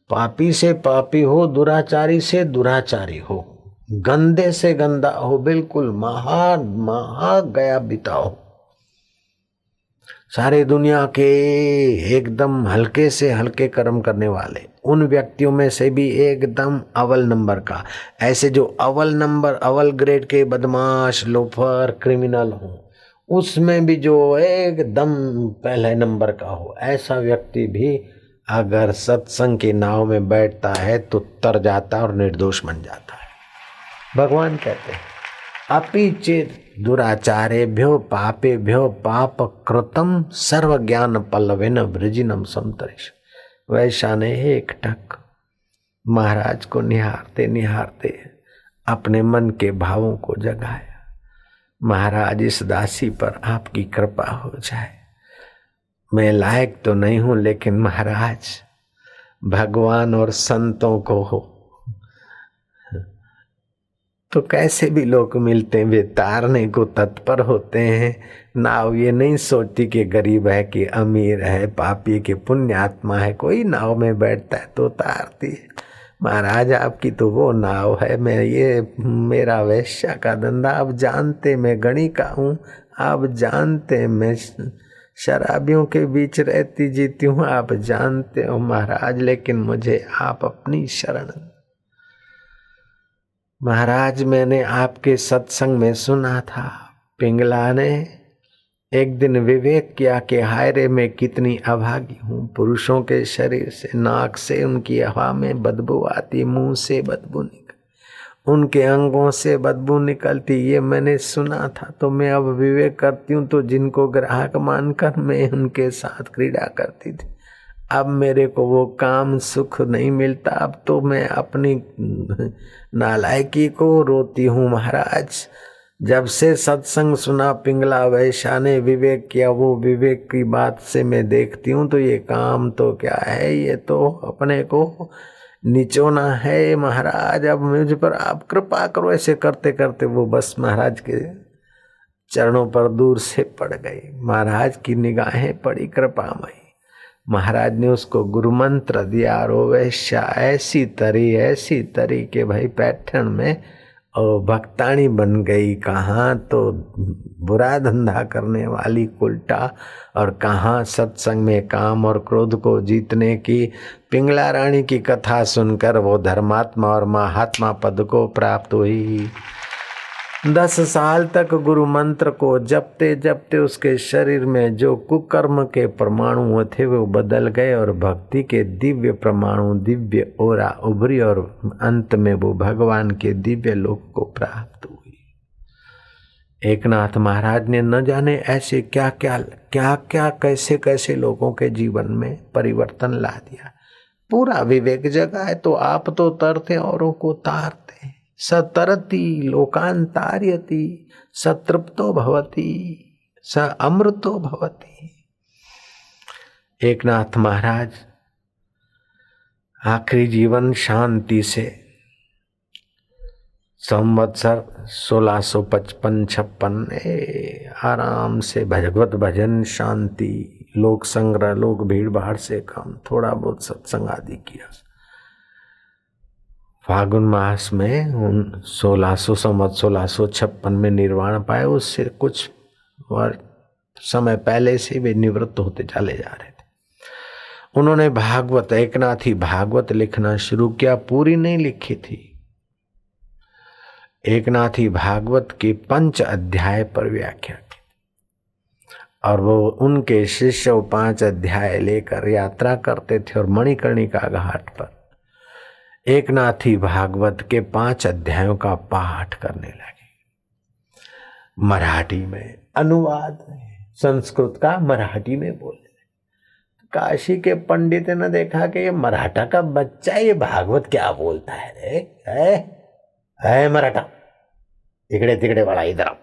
पापी से पापी हो, दुराचारी से दुराचारी हो, गंदे से गंदा हो, बिल्कुल महा गया बिताओ, सारे दुनिया के एकदम हल्के से हल्के कर्म करने वाले उन व्यक्तियों में से भी एकदम अव्वल नंबर का, ऐसे जो अव्वल नंबर अव्वल ग्रेड के बदमाश लोफर क्रिमिनल हो, उसमें भी जो एकदम पहले नंबर का हो, ऐसा व्यक्ति भी अगर सत्संग की नाव में बैठता है तो तर जाता है और निर्दोष बन जाता है। भगवान कहते हैं अपि चेत दुराचारेभ्यो पापेभ्यो पाप कृतम सर्व ज्ञान पल्लवेन वृजिनम समतरिश। वैशा ने एक टक महाराज को निहारते निहारते अपने मन के भावों को जगाया। महाराज इस दासी पर आपकी कृपा हो जाए, मैं लायक तो नहीं हूं, लेकिन महाराज भगवान और संतों को हो तो कैसे भी लोग मिलते हैं वे तारने को तत्पर होते हैं। नाव ये नहीं सोचती कि गरीब है कि अमीर है, पापी के पुण्य आत्मा है, कोई नाव में बैठता है तो तारती है। महाराज आपकी तो वो नाव है, मैं ये मेरा वैश्या का धंधा, आप जानते मैं गणिका हूँ, आप जानते मैं शराबियों के बीच रहती जीती हूँ, आप जानते हो महाराज, लेकिन मुझे आप अपनी शरण। महाराज मैंने आपके सत्संग में सुना था, पिंगला ने एक दिन विवेक किया कि हाय रे मैं कितनी अभागी हूँ, पुरुषों के शरीर से नाक से उनकी हवा में बदबू आती, मुंह से बदबू निकल, उनके अंगों से बदबू निकलती, ये मैंने सुना था। तो मैं अब विवेक करती हूँ तो जिनको ग्राहक मानकर मैं उनके साथ क्रीड़ा करती थी, अब मेरे को वो काम सुख नहीं मिलता, अब तो मैं अपनी नालायकी को रोती हूँ। महाराज जब से सत्संग सुना, पिंगला वैश्या ने विवेक किया, वो विवेक की बात से मैं देखती हूँ तो ये काम तो क्या है, ये तो अपने को निचोना है। महाराज अब मुझ पर आप कृपा करो। ऐसे करते करते वो बस महाराज के चरणों पर दूर से पड़ गई। महाराज की निगाहें पड़ी कृपामयी। महाराज ने उसको गुरु मंत्र दिया और वो वैश्या ऐसी तरी के भाई पैठन में और भक्तानी बन गई। कहाँ तो बुरा धंधा करने वाली उल्टा, और कहाँ सत्संग में काम और क्रोध को जीतने की। पिंगला रानी की कथा सुनकर वो धर्मात्मा और महात्मा पद को प्राप्त हुई। 10 साल तक गुरु मंत्र को जपते जपते उसके शरीर में जो कुकर्म के परमाणु थे वो बदल गए और भक्ति के दिव्य परमाणु, दिव्य ओरा उभरी और अंत में वो भगवान के दिव्य लोक को प्राप्त हुई। एकनाथ महाराज ने न जाने ऐसे क्या क्या कैसे कैसे लोगों के जीवन में परिवर्तन ला दिया। पूरा विवेक जगा है तो आप तो तरते औरों को तारते। सतरति लोकांतार्यति सतृप्तो भवति स अमृतो भवति। एकनाथ महाराज आखिरी जीवन शांति से संवत्सर 1655-56 आराम से भगवत भजन, शांति, लोक संग्रह, लोक भीड़ भाड़ से कम, थोड़ा बहुत सत्संग आदि किया। फागुन मास में 1656 में निर्वाण पाए। उससे कुछ समय पहले से वे निवृत्त होते चले जा रहे थे। उन्होंने भागवत, एकनाथी भागवत लिखना शुरू किया। पूरी नहीं लिखी थी। एकनाथी भागवत के 5 अध्याय पर व्याख्या की और वो उनके शिष्य 5 अध्याय लेकर यात्रा करते थे और मणिकर्णिका घाट पर एकनाथी भागवत के 5 अध्यायों का पाठ करने लगे। मराठी में अनुवाद, संस्कृत का मराठी में बोले। काशी के पंडित ने देखा कि ये मराठा का बच्चा ये भागवत क्या बोलता है रे, है मराठा, इकड़े तिकड़े वाला इधर आओ,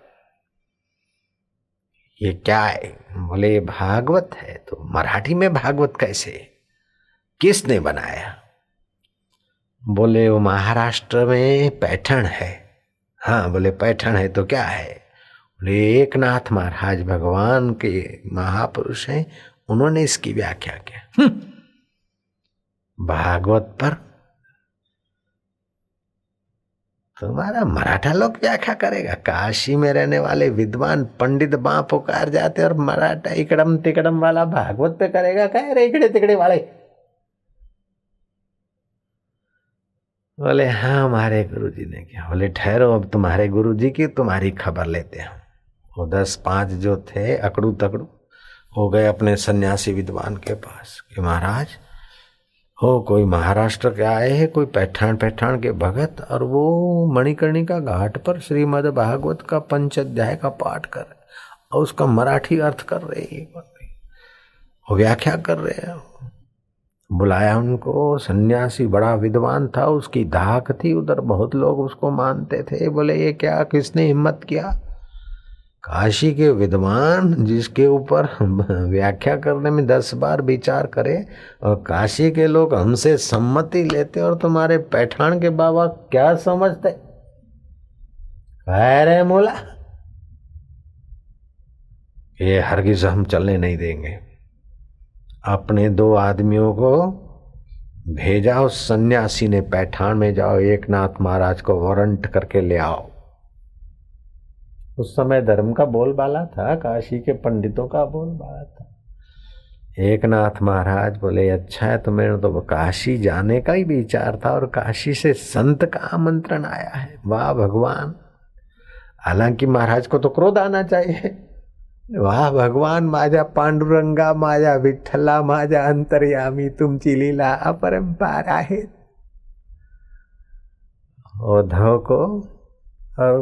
ये क्या है? बोले ये भागवत है। तो मराठी में भागवत कैसे, किसने बनाया? बोले वो महाराष्ट्र में पैठण है। हाँ, बोले पैठण है तो क्या है? बोले एकनाथ महाराज भगवान के महापुरुष हैं, उन्होंने इसकी व्याख्या किया। भागवत पर तुम्हारा मराठा लोग व्याख्या करेगा? काशी में रहने वाले विद्वान पंडित बाँ पुकार जाते और मराठा इकड़म तिकड़म वाला भागवत पे करेगा? कह रहे इकड़े तिकड़े वाले। बोले हाँ हमारे गुरुजी ने किया। बोले ठहरो, अब तुम्हारे गुरुजी की तुम्हारी खबर लेते हैं। वो 10-5 जो थे अकड़ू तकड़ू हो गए अपने सन्यासी विद्वान के पास कि महाराज हो कोई महाराष्ट्र के आए हैं, कोई पैठान के भगत, और वो मणिकर्णिका घाट पर श्रीमद् भागवत का 5 अध्याय का पाठ कर और उसका मराठी अर्थ कर रहे हैं, वो व्याख्या कर रहे हैं। बुलाया उनको। सन्यासी बड़ा विद्वान था, उसकी धाक थी, उधर बहुत लोग उसको मानते थे। बोले ये क्या, किसने हिम्मत किया? काशी के विद्वान जिसके ऊपर व्याख्या करने में 10 बार विचार करे और काशी के लोग हमसे सम्मति लेते और तुम्हारे पैठान के बाबा क्या समझते? कह रहे मोला ये हरगिज हम चलने नहीं देंगे। अपने 2 आदमियों को भेजा, उस सन्यासी ने पैठान में जाओ एकनाथ महाराज को वारंट करके ले आओ। उस समय धर्म का बोलबाला था, काशी के पंडितों का बोलबाला था। एकनाथ महाराज बोले अच्छा है, तो मेरे तो काशी जाने का ही विचार था और काशी से संत का आमंत्रण आया है। वाह भगवान! हालांकि महाराज को तो क्रोध आना चाहिए। वाह भगवान, माझा पांडुरंगा, माझा विठ्ठला, माझा अंतर्यामी, तुमची लीला अपरंपार आहे। उद्धव को और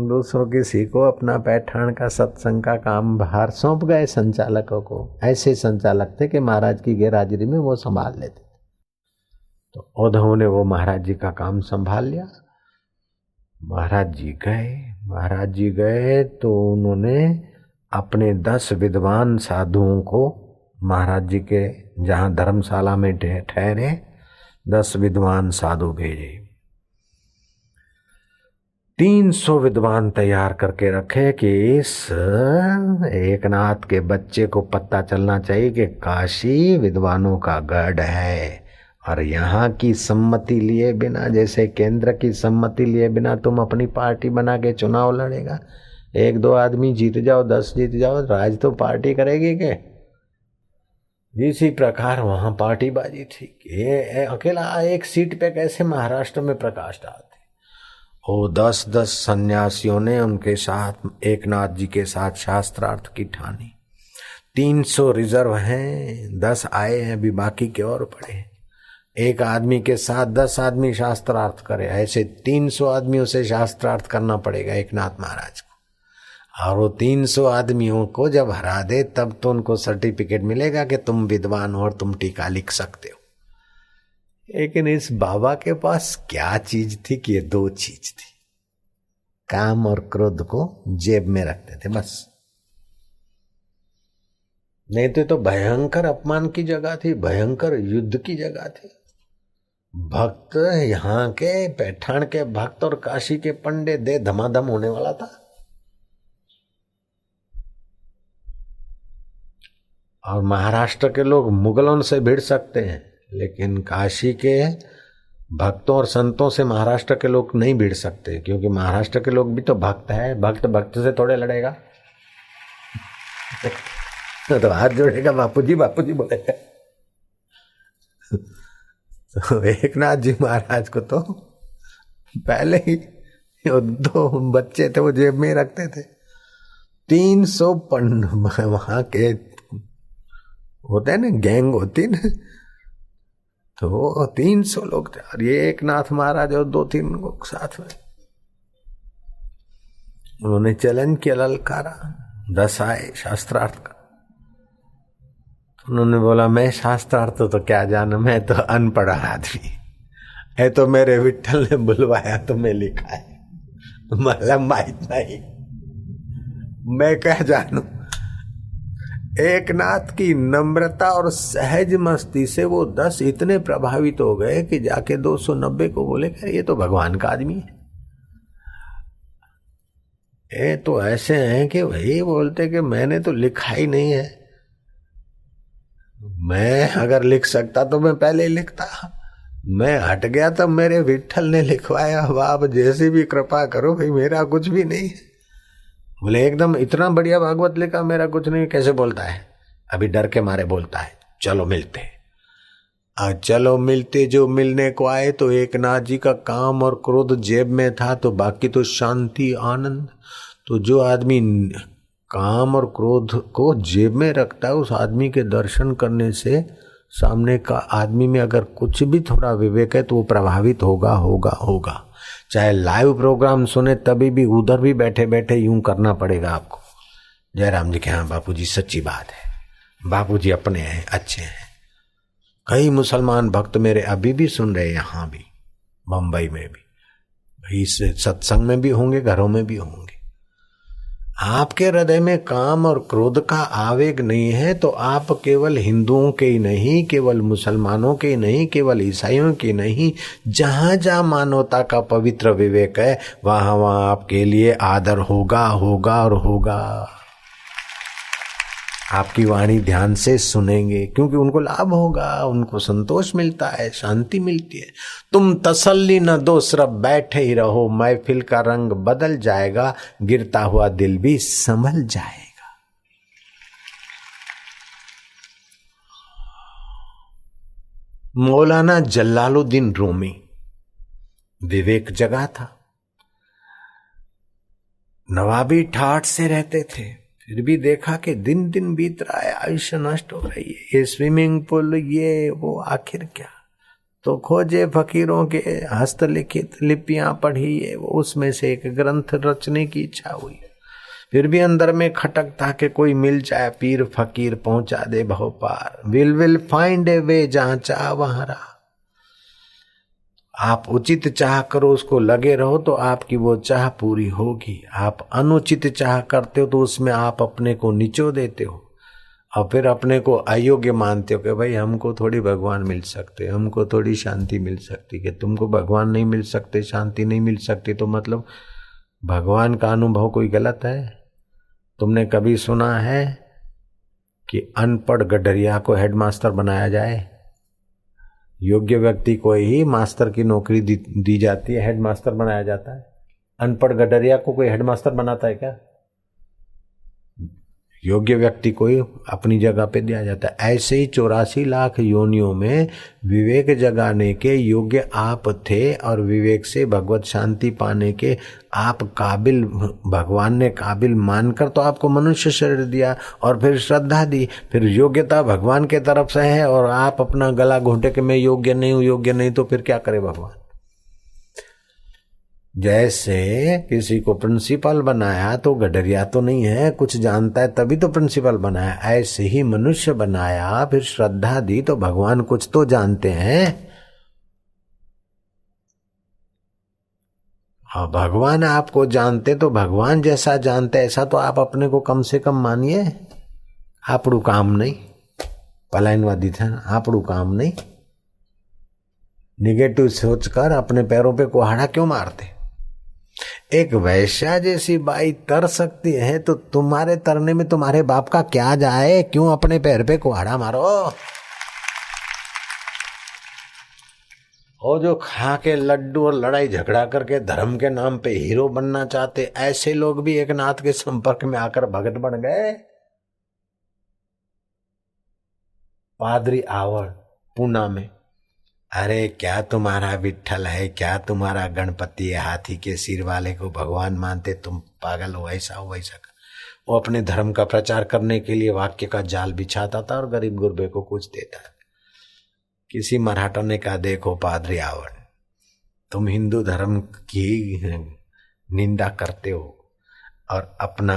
दूसरों किसी को अपना पैठान का सत्संग का काम भार सौंप गए संचालकों को। ऐसे संचालक थे कि महाराज की गैरहाजिरी में वो संभाल लेते। तो उद्धव ने वो महाराज जी का काम संभाल लिया। महाराज जी गए तो उन्होंने अपने 10 विद्वान साधुओं को महाराज जी के जहाँ धर्मशाला में ठहरे 10 विद्वान साधु भेजे। 300 विद्वान तैयार करके रखे कि इस एकनाथ के बच्चे को पता चलना चाहिए कि काशी विद्वानों का गढ़ है और यहाँ की सम्मति लिए बिना, जैसे केंद्र की सम्मति लिए बिना तुम अपनी पार्टी बना के चुनाव लड़ेगा। 1-2 आदमी जीत जाओ, 10 जीत जाओ, राज तो पार्टी करेगी के? इसी प्रकार वहां पार्टीबाजी थी। ये अकेला 1 सीट पे कैसे महाराष्ट्र में प्रकाश डालते? वो 10-10 सन्यासियों ने उनके साथ एकनाथ जी के साथ शास्त्रार्थ की ठानी। 300 रिजर्व हैं, 10 आए हैं, अभी बाकी के और पड़े। एक आदमी के साथ 10 आदमी शास्त्रार्थ करे, ऐसे 300 आदमियों से शास्त्रार्थ करना पड़ेगा एकनाथ महाराज को। और वो 300 आदमियों को जब हरा दे तब तो उनको सर्टिफिकेट मिलेगा कि तुम विद्वान हो और तुम टीका लिख सकते हो। लेकिन इस बाबा के पास क्या चीज थी कि ये 2 चीज थी, काम और क्रोध को जेब में रखते थे बस। नहीं तो भयंकर अपमान की जगह थी, भयंकर युद्ध की जगह थी। भक्त यहाँ के पैठान के भक्त और काशी के पंडे दे धमाधम होने वाला था। और महाराष्ट्र के लोग मुगलों से भिड़ सकते हैं, लेकिन काशी के भक्तों और संतों से महाराष्ट्र के लोग नहीं भिड़ सकते, क्योंकि महाराष्ट्र के लोग भी तो भक्त है। भक्त भक्त से थोड़े लड़ेगा। तो हाथ जोड़ेगा, बापूजी बापूजी बोलेगा। तो एक नाथ जी महाराज को तो पहले ही वो 2 बच्चे थे, वो जेब में रखते थे। 300 वहां के होते हैं ना, गैंग होती ना, तो 300 लोग थे और ये एक नाथ महाराज और 2-3 लोग साथ में। उन्होंने चैलेंज किया, ललकारा, 10 आए शास्त्रार्थ का। उन्होंने बोला मैं शास्त्रार्थ तो क्या जानू, मैं तो अनपढ़ आदमी है, तो मेरे विठल ने बुलवाया तो मैं लिखा है, मतलब माहित नहीं, मैं क्या जानू। एक नाथ की नम्रता और सहज मस्ती से वो 10 इतने प्रभावित हो गए कि जाके 290 को बोले ये तो भगवान का आदमी है। ये तो ऐसे हैं कि वही बोलते कि मैंने तो लिखा ही नहीं है, मैं अगर लिख सकता तो मैं पहले ही लिखता, मैं हट गया तब मेरे विठल ने लिखवाया। अब आप जैसी भी कृपा करो भाई, मेरा कुछ भी नहीं। बोले एकदम इतना बढ़िया भागवत लिखा, मेरा कुछ नहीं। कैसे बोलता है? अभी डर के मारे बोलता है चलो मिलते। चलो मिलते, जो मिलने को आए तो एक नाथ जी का काम और क्रोध जेब में था, तो बाकी तो शांति आनंद। तो जो आदमी काम और क्रोध को जेब में रखता है, उस आदमी के दर्शन करने से सामने का आदमी में अगर कुछ भी थोड़ा विवेक है तो वो प्रभावित होगा होगा होगा। चाहे लाइव प्रोग्राम सुने तभी भी उधर भी बैठे बैठे यूं करना पड़ेगा आपको। जयराम जी के हाँ बापूजी सच्ची बात है, बापूजी अपने हैं, अच्छे हैं। कई मुसलमान भक्त मेरे अभी भी सुन रहे, यहाँ भी, बंबई में भी, इस सत्संग में भी होंगे, घरों में भी होंगे। आपके हृदय में काम और क्रोध का आवेग नहीं है तो आप केवल हिंदुओं के ही नहीं, केवल मुसलमानों के ही नहीं, केवल ईसाइयों के नहीं, जहां जहां मानवता का पवित्र विवेक है वहां वहां आपके लिए आदर होगा होगा और होगा। आपकी वाणी ध्यान से सुनेंगे क्योंकि उनको लाभ होगा, उनको संतोष मिलता है, शांति मिलती है। तुम तसल्ली न दो, सिर्फ बैठे ही रहो, महफिल का रंग बदल जाएगा, गिरता हुआ दिल भी संभल जाएगा। मौलाना जलालुद्दीन रूमी विवेक जगा था, नवाबी ठाठ से रहते थे, फिर भी देखा कि दिन दिन बीत रहा है, आयुष्य नष्ट हो रही है, ये स्विमिंग पूल ये वो, आखिर क्या। तो खोजे फकीरों के हस्तलिखित लिपियां पढ़ी, ये वो, उसमें से एक ग्रंथ रचने की इच्छा हुई। फिर भी अंदर में खटकता कि कोई मिल जाए पीर फकीर, पहुंचा दे भव पार। विल फाइंड ए वे, जहां चाह वहां रहा। आप उचित चाह करो, उसको लगे रहो तो आपकी वो चाह पूरी होगी। आप अनुचित चाह करते हो तो उसमें आप अपने को निचो देते हो और फिर अपने को अयोग्य मानते हो कि भाई हमको थोड़ी भगवान मिल सकते, हमको थोड़ी शांति मिल सकती। कि तुमको भगवान नहीं मिल सकते, शांति नहीं मिल सकती, तो मतलब भगवान का अनुभव कोई गलत है। तुमने कभी सुना है कि अनपढ़ गडरिया को हेडमास्टर बनाया जाए? योग्य व्यक्ति को ही मास्टर की नौकरी दी जाती है, हेडमास्टर बनाया जाता है। अनपढ़ गडरिया को कोई हेडमास्टर बनाता है क्या? योग्य व्यक्ति को ही अपनी जगह पे दिया जाता है। ऐसे ही 84 लाख योनियों में विवेक जगाने के योग्य आप थे और विवेक से भगवत शांति पाने के आप काबिल, भगवान ने काबिल मानकर तो आपको मनुष्य शरीर दिया और फिर श्रद्धा दी, फिर योग्यता भगवान के तरफ से है और आप अपना गला घोंटे के मैं योग्य नहीं हूं, योग्य नहीं, तो फिर क्या करे भगवान। जैसे किसी को प्रिंसिपल बनाया तो गडरिया तो नहीं है, कुछ जानता है तभी तो प्रिंसिपल बनाया। ऐसे ही मनुष्य बनाया, फिर श्रद्धा दी तो भगवान कुछ तो जानते हैं। और भगवान आपको जानते तो भगवान जैसा जानते ऐसा तो आप अपने को कम से कम मानिए। आपड़ू काम नहीं, पलायनवादी था ना, आपड़ू काम नहीं। निगेटिव सोचकर अपने पैरों पे कुहाड़ा क्यों मारते? एक वैश्या जैसी बाई तर सकती है तो तुम्हारे तरने में तुम्हारे बाप का क्या जाए? क्यों अपने पैर पे कुहाड़ा मारो? और जो खा के लड्डू और लड़ाई झगड़ा करके धर्म के नाम पे हीरो बनना चाहते, ऐसे लोग भी एक नाथ के संपर्क में आकर भगत बन गए। पादरी आवड़ पूना में, अरे क्या तुम्हारा विट्ठल है, क्या तुम्हारा गणपति है, हाथी के सिर वाले को भगवान मानते, तुम पागल हो, ऐसा हो वैसा। वो अपने धर्म का प्रचार करने के लिए वाक्य का जाल बिछाता था और गरीब गुरबे को कुछ देता। किसी मराठा ने कहा, देखो पादरी आवड़, तुम हिंदू धर्म की निंदा करते हो और अपना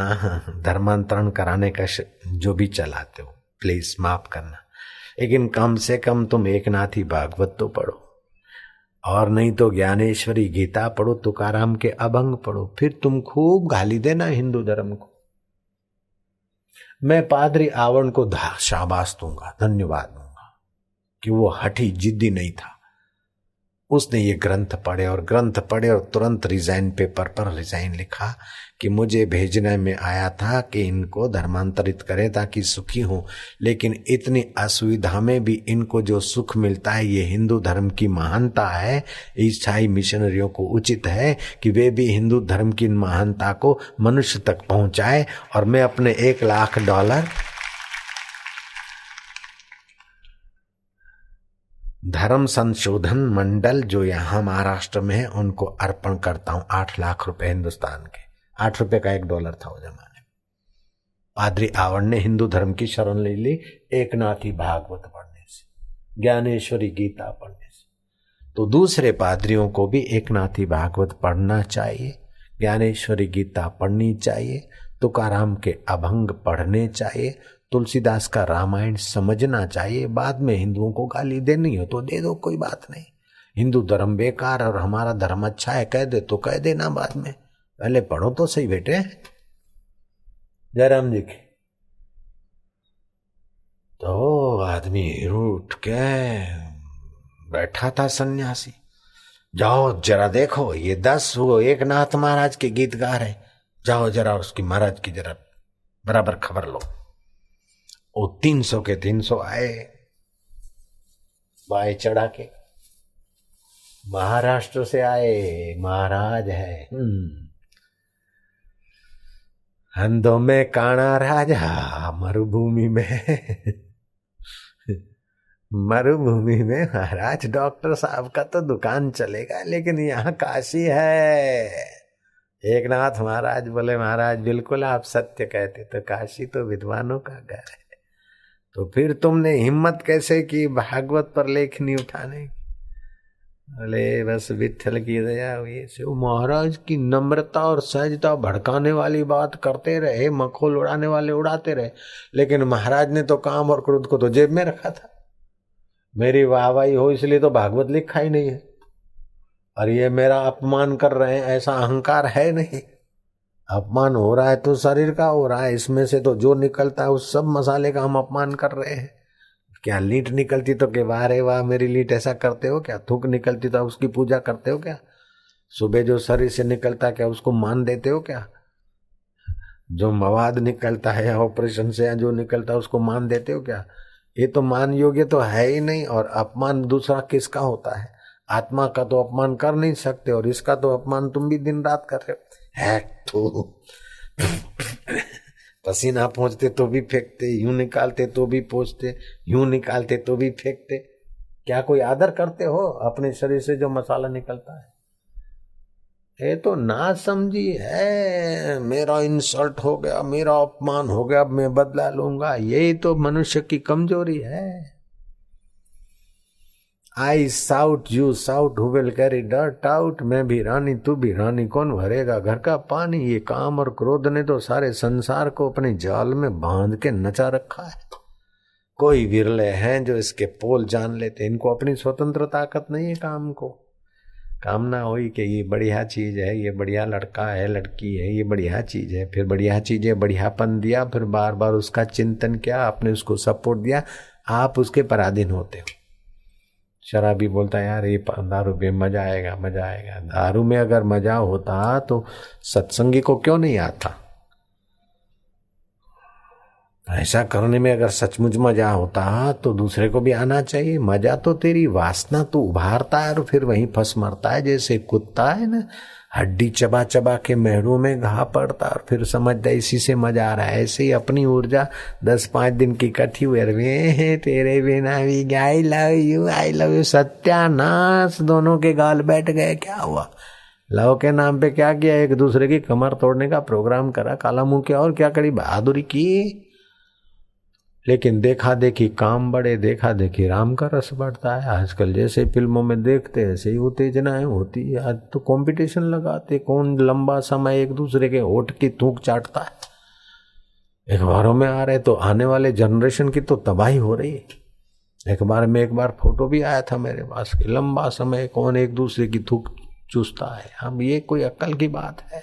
धर्मांतरण कराने का जो भी चलाते हो, प्लीज माफ करना, लेकिन कम से कम तुम एकनाथी भागवत तो पढ़ो, और नहीं तो ज्ञानेश्वरी गीता पढ़ो, तुकाराम के अभंग पढ़ो, फिर तुम खूब गाली देना हिंदू धर्म को। मैं पादरी आवड़ को शाबाश दूंगा, धन्यवाद दूंगा कि वो हठी जिद्दी नहीं था। उसने ये ग्रंथ पढ़े और तुरंत रिजाइन पेपर पर रिजाइन लिखा कि मुझे भेजने में आया था कि इनको धर्मांतरित करें ताकि सुखी हों, लेकिन इतनी असुविधा में भी इनको जो सुख मिलता है, ये हिंदू धर्म की महानता है। ईसाई मिशनरियों को उचित है कि वे भी हिंदू धर्म की महानता को मनुष्य तक पहुंचाए, और मैं अपने $1,00,000 धर्म संशोधन मंडल जो यहाँ महाराष्ट्र में है उनको अर्पण करता हूं। 8 लाख रुपए हिंदुस्तान के, 8 रुपए का $1 था वो जमाने में। पादरी आवड़ ने हिंदू धर्म की शरण ले ली एकनाथी भागवत पढ़ने से, ज्ञानेश्वरी गीता पढ़ने से। तो दूसरे पादरियों को भी एकनाथी भागवत पढ़ना चाहिए, ज्ञानेश्वरी गीता पढ़नी चाहिए, तुकाराम के अभंग पढ़ने चाहिए, तुलसीदास का रामायण समझना चाहिए। बाद में हिंदुओं को गाली देनी हो तो दे दो, कोई बात नहीं। हिंदू धर्म बेकार और हमारा धर्म अच्छा है कह दे तो कह देना बाद में, पहले पढ़ो तो सही बेटे। जयराम जी की तो आदमी उठ के बैठा था सन्यासी, जाओ जरा देखो ये 10 वो एकनाथ महाराज के गीत गा रहे, जाओ जरा उसकी महाराज की जरा बराबर खबर लो। वो 300 के 300 आए बाएं चढ़ा के, महाराष्ट्र से आए, महाराज है। अंधों में काना राजा, मरुभूमि में मरुभूमि में महाराज, डॉक्टर साहब का तो दुकान चलेगा लेकिन यहाँ काशी है। एकनाथ महाराज बोले, महाराज बिल्कुल आप सत्य कहते, तो काशी तो विद्वानों का घर है, तो फिर तुमने हिम्मत कैसे की भागवत पर लेखनी उठाने की? बोले बस विट्ठल की दया हुई से। महाराज की नम्रता और सहजता भड़काने वाली बात करते रहे, मखौल उड़ाने वाले उड़ाते रहे, लेकिन महाराज ने तो काम और क्रोध को तो जेब में रखा था। मेरी वाहवाही हो इसलिए तो भागवत लिखा ही नहीं है, और ये मेरा अपमान कर रहे हैं ऐसा अहंकार है नहीं। अपमान हो रहा है तो शरीर का हो रहा है, इसमें से तो जो निकलता है उस सब मसाले का हम अपमान कर रहे हैं। क्या लीट निकलती तो के वाह रे वाह मेरी लीट, ऐसा करते हो क्या? थूक निकलती तो उसकी पूजा करते हो क्या? सुबह जो शरीर से निकलता क्या उसको मान देते हो क्या? जो मवाद निकलता है या ऑपरेशन से या जो निकलता है उसको मान देते हो क्या? ये तो मान योग्य तो है ही नहीं। और अपमान दूसरा किसका होता है? आत्मा का तो अपमान कर नहीं सकते, और इसका तो अपमान तुम भी दिन रात कर रहे हो। है तो पसीना पहुंचते तो भी फेंकते, यूं निकालते तो भी पहुंचते, यूं निकालते तो भी फेंकते। क्या कोई आदर करते हो अपने शरीर से जो मसाला निकलता है? ये तो ना समझी है। मेरा इंसल्ट हो गया, मेरा अपमान हो गया, अब मैं बदला लूंगा। यही तो मनुष्य की कमजोरी है। I sought you sought who will carry dirt out. मैं भी रानी तू भी रानी, कौन भरेगा घर का पानी? ये काम और क्रोध ने तो सारे संसार को अपने जाल में बांध के नचा रखा है। कोई विरले हैं जो इसके पोल जान लेते। इनको अपनी स्वतंत्र ताकत नहीं है। काम को कामना हुई कि ये बढ़िया चीज है, ये बढ़िया लड़का है, लड़की है, ये बढ़िया चीज है, फिर बढ़िया चीज है, बढ़ियापन दिया, फिर बार बार उसका चिंतन किया, आपने उसको सपोर्ट दिया, आप उसके पराधीन होते हो। शराबी बोलता है यार ये दारू में मजा आएगा, मजा आएगा। दारू में अगर मजा होता तो सत्संगी को क्यों नहीं आता? ऐसा करने में अगर सचमुच मजा होता तो दूसरे को भी आना चाहिए। मजा तो तेरी वासना तू उभारता है और फिर वहीं फंस मरता है। जैसे कुत्ता है ना, हड्डी चबा चबा के मेड़ों में घा पड़ता और फिर समझता इसी से मजा आ रहा है। ऐसे ही अपनी ऊर्जा 10-5 दिन की इकट्ठी हुई, अरे तेरे बिना भी आई लव यू, सत्यानाश, दोनों के गाल बैठ गए। क्या हुआ? लव के नाम पे क्या किया? एक दूसरे की कमर तोड़ने का प्रोग्राम करा, काला मुंह किया और क्या करी, बहादुरी की। लेकिन देखा देखी काम बढ़े, देखा देखी राम का रस बढ़ता है। आजकल जैसे फिल्मों में देखते हैं ऐसे ही उत्तेजनाएं होती है। आज तो कंपटीशन लगाते, कौन लंबा समय एक दूसरे के होठ की थूक चाटता है। अखबारों में आ रहे, तो आने वाले जनरेशन की तो तबाही हो रही है। एक बार फोटो भी आया था मेरे पास कि लंबा समय कौन एक दूसरे की थूक चूसता है। अब ये कोई अक्ल की बात है?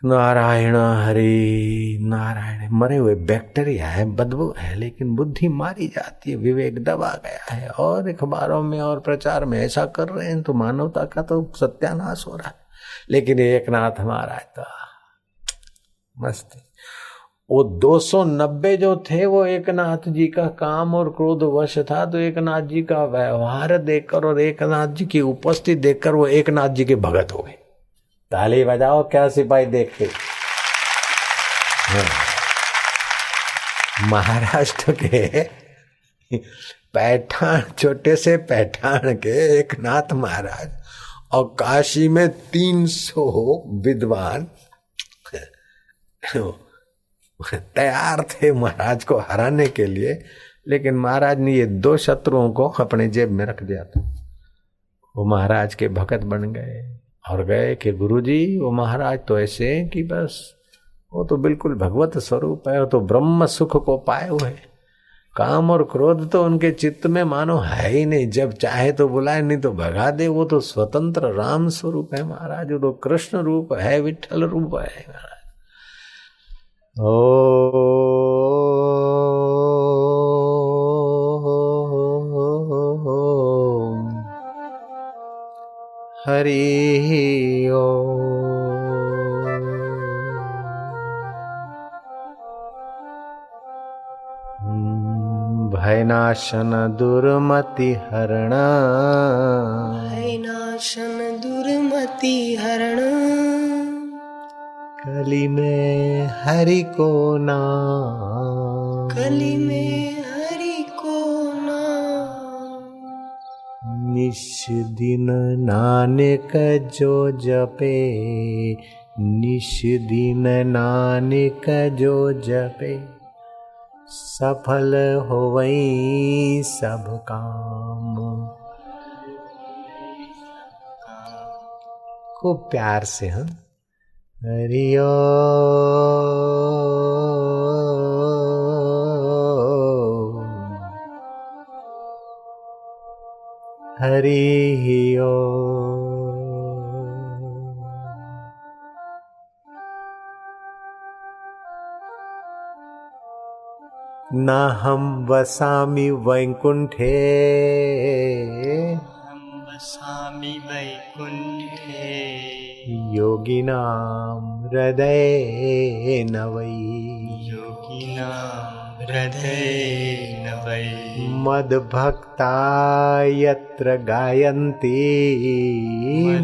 नारायण हरि नारायण। मरे हुए बैक्टीरिया है, बदबू है, लेकिन बुद्धि मारी जाती है, विवेक दबा गया है। और अखबारों में और प्रचार में ऐसा कर रहे हैं तो मानवता का तो सत्यानाश हो रहा है। लेकिन एक नाथ हमारा है तो मस्ती। वो 290 जो थे वो एक नाथ जी का काम और क्रोध वश था, तो एक नाथ जी का व्यवहार देखकर और एक नाथ जी की उपस्थिति देखकर वो एक नाथ जी के भगत हो गए। ताली बजाओ, क्या सिपाही देखते। हाँ। महाराष्ट्र के पैठान, छोटे से पैठान के एक नाथ महाराज और काशी में 300 विद्वान तैयार थे महाराज को हराने के लिए। लेकिन महाराज ने ये 2 शत्रुओं को अपने जेब में रख दिया था। वो महाराज के भगत बन गए और गए कि गुरुजी वो महाराज तो ऐसे हैं कि बस वो तो बिल्कुल भगवत स्वरूप है, वो तो ब्रह्म सुख को पाए हुए। काम और क्रोध तो उनके चित्त में मानो है ही नहीं, जब चाहे तो बुलाए, नहीं तो भगा दे। वो तो स्वतंत्र राम स्वरूप है महाराज, वो तो कृष्ण रूप है, विठल रूप है महाराज। हरि ओम। भयनाशन दुर्मति हरण, भयनाशन दुर्मति हरण, कली में हरि को नाम, कली में हरि को नाम, निश दिन नानक जो जपे, निश दिन नानक जो जपे, सफल होवई सब काम। खूब प्यार से, हाँ। हरि ओम, हरि ओम। ना हम वसामि वैकुंठे, हम वसामि वैकुंठे, योगिनां हृदये न वै, योगिनां हृदये न वै, मद्भक्ता यत्र गायन्ति,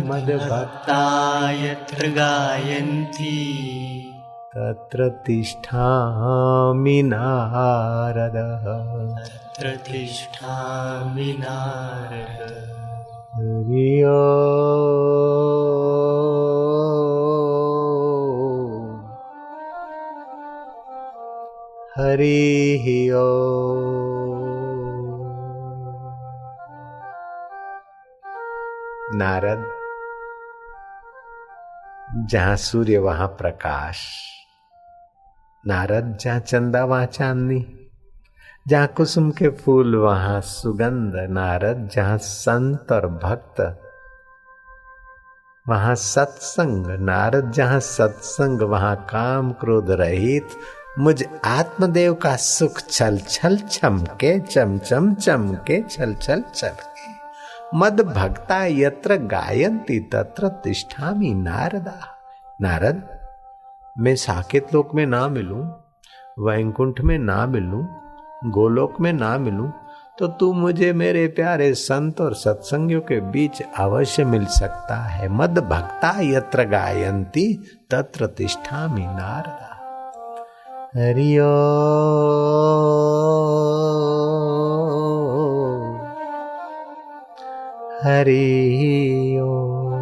मद्भक्ता यत्र गायन्ति, तत्र तिष्ठामि नारदः, तत्र तिष्ठामि नारदः। हरि ओम, हरि ओम। नारद, जहाँ सूर्य वहाँ प्रकाश, नारद जहाँ चंदा वहाँ चांदनी, जहाँ कुसुम के फूल वहाँ सुगंध, नारद जहाँ संत और भक्त वहाँ सत्संग, नारद जहाँ सत्संग वहाँ काम क्रोध रहित, मुझ आत्मदेव का सुख छल छल चमके, चमचम चमके, छल छल चमके। मद भक्ता यत्र गायन्ति तत्र तिष्ठामि नारदा। नारद, मैं साकेत लोक में ना मिलूं, वैकुंठ में ना मिलूं, गोलोक में ना मिलूं, तो तू मुझे मेरे प्यारे संत और सत्संगियों के बीच अवश्य मिल सकता है। मद भक्ता यत्र गायन्ति तत्र तिष्ठामि नारदा। हरि ओम हरि ओम।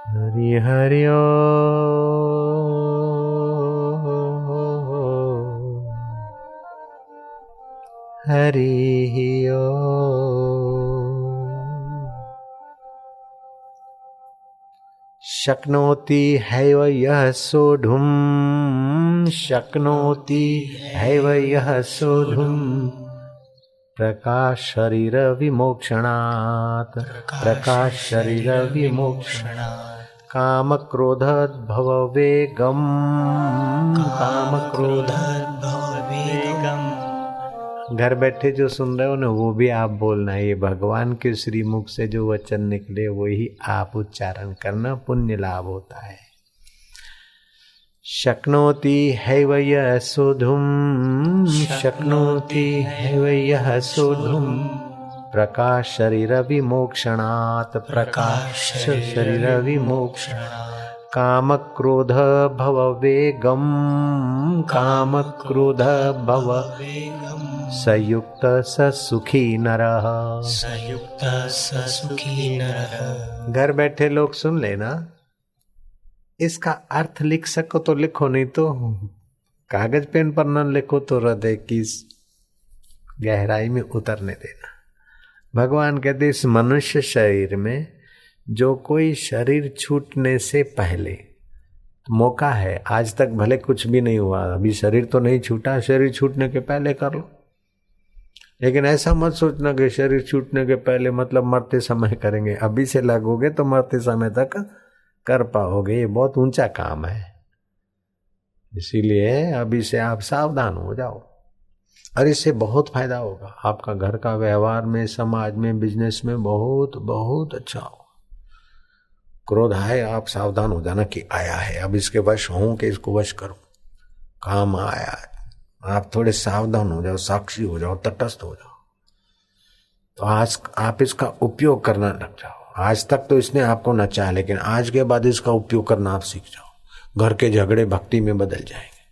हरि हरि ओम हरि ओम। शक्नोति हैव यः सोढुम्, शक्नोति हैव यः सोढुम् प्रकाश शरीर विमोक्षणात्, प्रकाश शरीर विमोक्षणात्। काम क्रोध भव वेगम, काम क्रोध भव वेगम। घर बैठे जो सुन रहे हो ना, वो भी आप बोलना। ये भगवान के श्री मुख से जो वचन निकले वही आप उच्चारण करना, पुण्य लाभ होता है। शक्नोति हैव यः सोढुम्, शक्नोति हैव यः सोढुम् प्रकाश शरीर विमोक्षणात्, प्रकाश शरीर विमोक्षणात्। काम क्रोध भव वेगम, काम क्रोध भव वेगम। संयुक्त स सुखी नरः, संयुक्त स सुखी नरः। घर बैठे लोग सुन लेना, इसका अर्थ लिख सको तो लिखो, नहीं तो कागज पेन पर न लिखो तो हृदय की गहराई में उतरने देना। भगवान कहते इस मनुष्य शरीर में जो कोई शरीर छूटने से पहले मौका है, आज तक भले कुछ भी नहीं हुआ, अभी शरीर तो नहीं छूटा, शरीर छूटने के पहले कर लो। लेकिन ऐसा मत सोचना कि शरीर छूटने के पहले मतलब मरते समय करेंगे। अभी से लगोगे तो मरते समय तक कर पाओगे, ये बहुत ऊंचा काम है। इसीलिए अभी से आप सावधान हो जाओ और इससे बहुत फायदा होगा। आपका घर का व्यवहार में, समाज में, बिजनेस में बहुत बहुत अच्छा हो। क्रोध आए आप सावधान हो जाना कि आया है, अब इसके वश हूं कि इसको वश करूं। काम आया, आप थोड़े सावधान हो जाओ, साक्षी हो जाओ, तटस्थ हो जाओ, तो आज आप इसका उपयोग करना लग जाओ। आज तक तो इसने आपको नचाया, लेकिन आज के बाद इसका उपयोग करना आप सीख जाओ। घर के झगड़े भक्ति में बदल जाएंगे,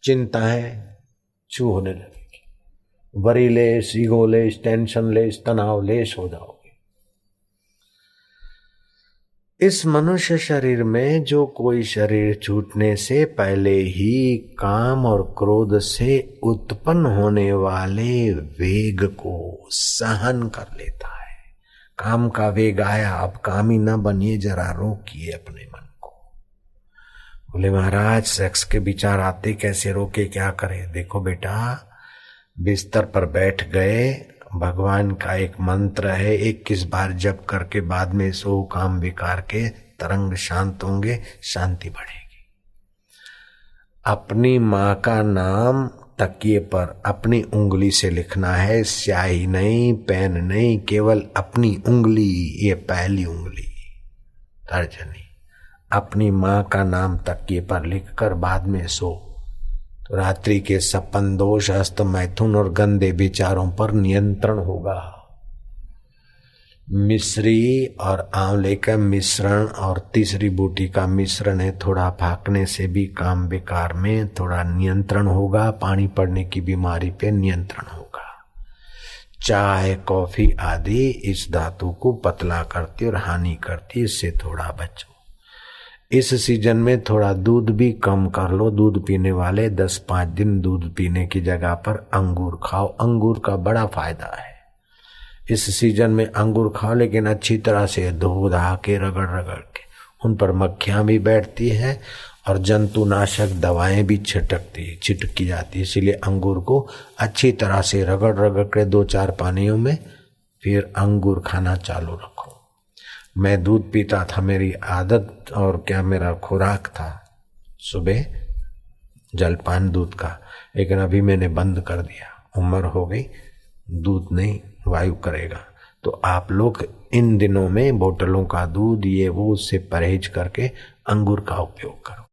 चिंताएं छू होने लगेगी, worry less, ego less, tension less, तनाव लेस हो जाओगे। इस मनुष्य शरीर में जो कोई शरीर छूटने से पहले ही काम और क्रोध से उत्पन्न होने वाले वेग को सहन कर लेता है। काम का वेग आया, अब कामी न बनिए, जरा रोकिए अपने मन को। बोले महाराज सेक्स के विचार आते कैसे रोके, क्या करे? देखो बेटा, बिस्तर पर बैठ गए, भगवान का एक मंत्र है, 21 बार जप करके बाद में सो काम विकार के तरंग शांत होंगे, शांति बढ़ेगी। अपनी माँ का नाम तकिए पर अपनी उंगली से लिखना है, स्याही नहीं, पेन नहीं, केवल अपनी उंगली, ये पहली उंगली तर्जनी। अपनी माँ का नाम तकिए पर लिखकर बाद में सो, तो रात्रि के सपन, दोष, हस्त मैथुन और गंदे विचारों पर नियंत्रण होगा। मिश्री और आंवले का मिश्रण और तीसरी बूटी का मिश्रण है, थोड़ा फाकने से भी काम विकार में थोड़ा नियंत्रण होगा, पानी पड़ने की बीमारी पे नियंत्रण होगा। चाय, कॉफी आदि इस धातु को पतला करती और हानि करती, इससे थोड़ा बचो। इस सीजन में थोड़ा दूध भी कम कर लो। दूध पीने वाले 10-5 दिन दूध पीने की जगह पर अंगूर खाओ, अंगूर का बड़ा फायदा है। इस सीजन में अंगूर खाओ, लेकिन अच्छी तरह से धो धा के रगड़ रगड़ के, उन पर मक्खियां भी बैठती है और जंतुनाशक दवाएं भी छिटकी जाती है। इसीलिए अंगूर को अच्छी तरह से रगड़ रगड़ के 2-4 पानियों में फिर अंगूर खाना चालू रखो। मैं दूध पीता था, मेरी आदत और क्या मेरा खुराक था सुबह जलपान दूध का, लेकिन अभी मैंने बंद कर दिया। उम्र हो गई, दूध नहीं, वायु करेगा। तो आप लोग इन दिनों में बोतलों का दूध, ये वो, उससे परहेज करके अंगूर का उपयोग करो।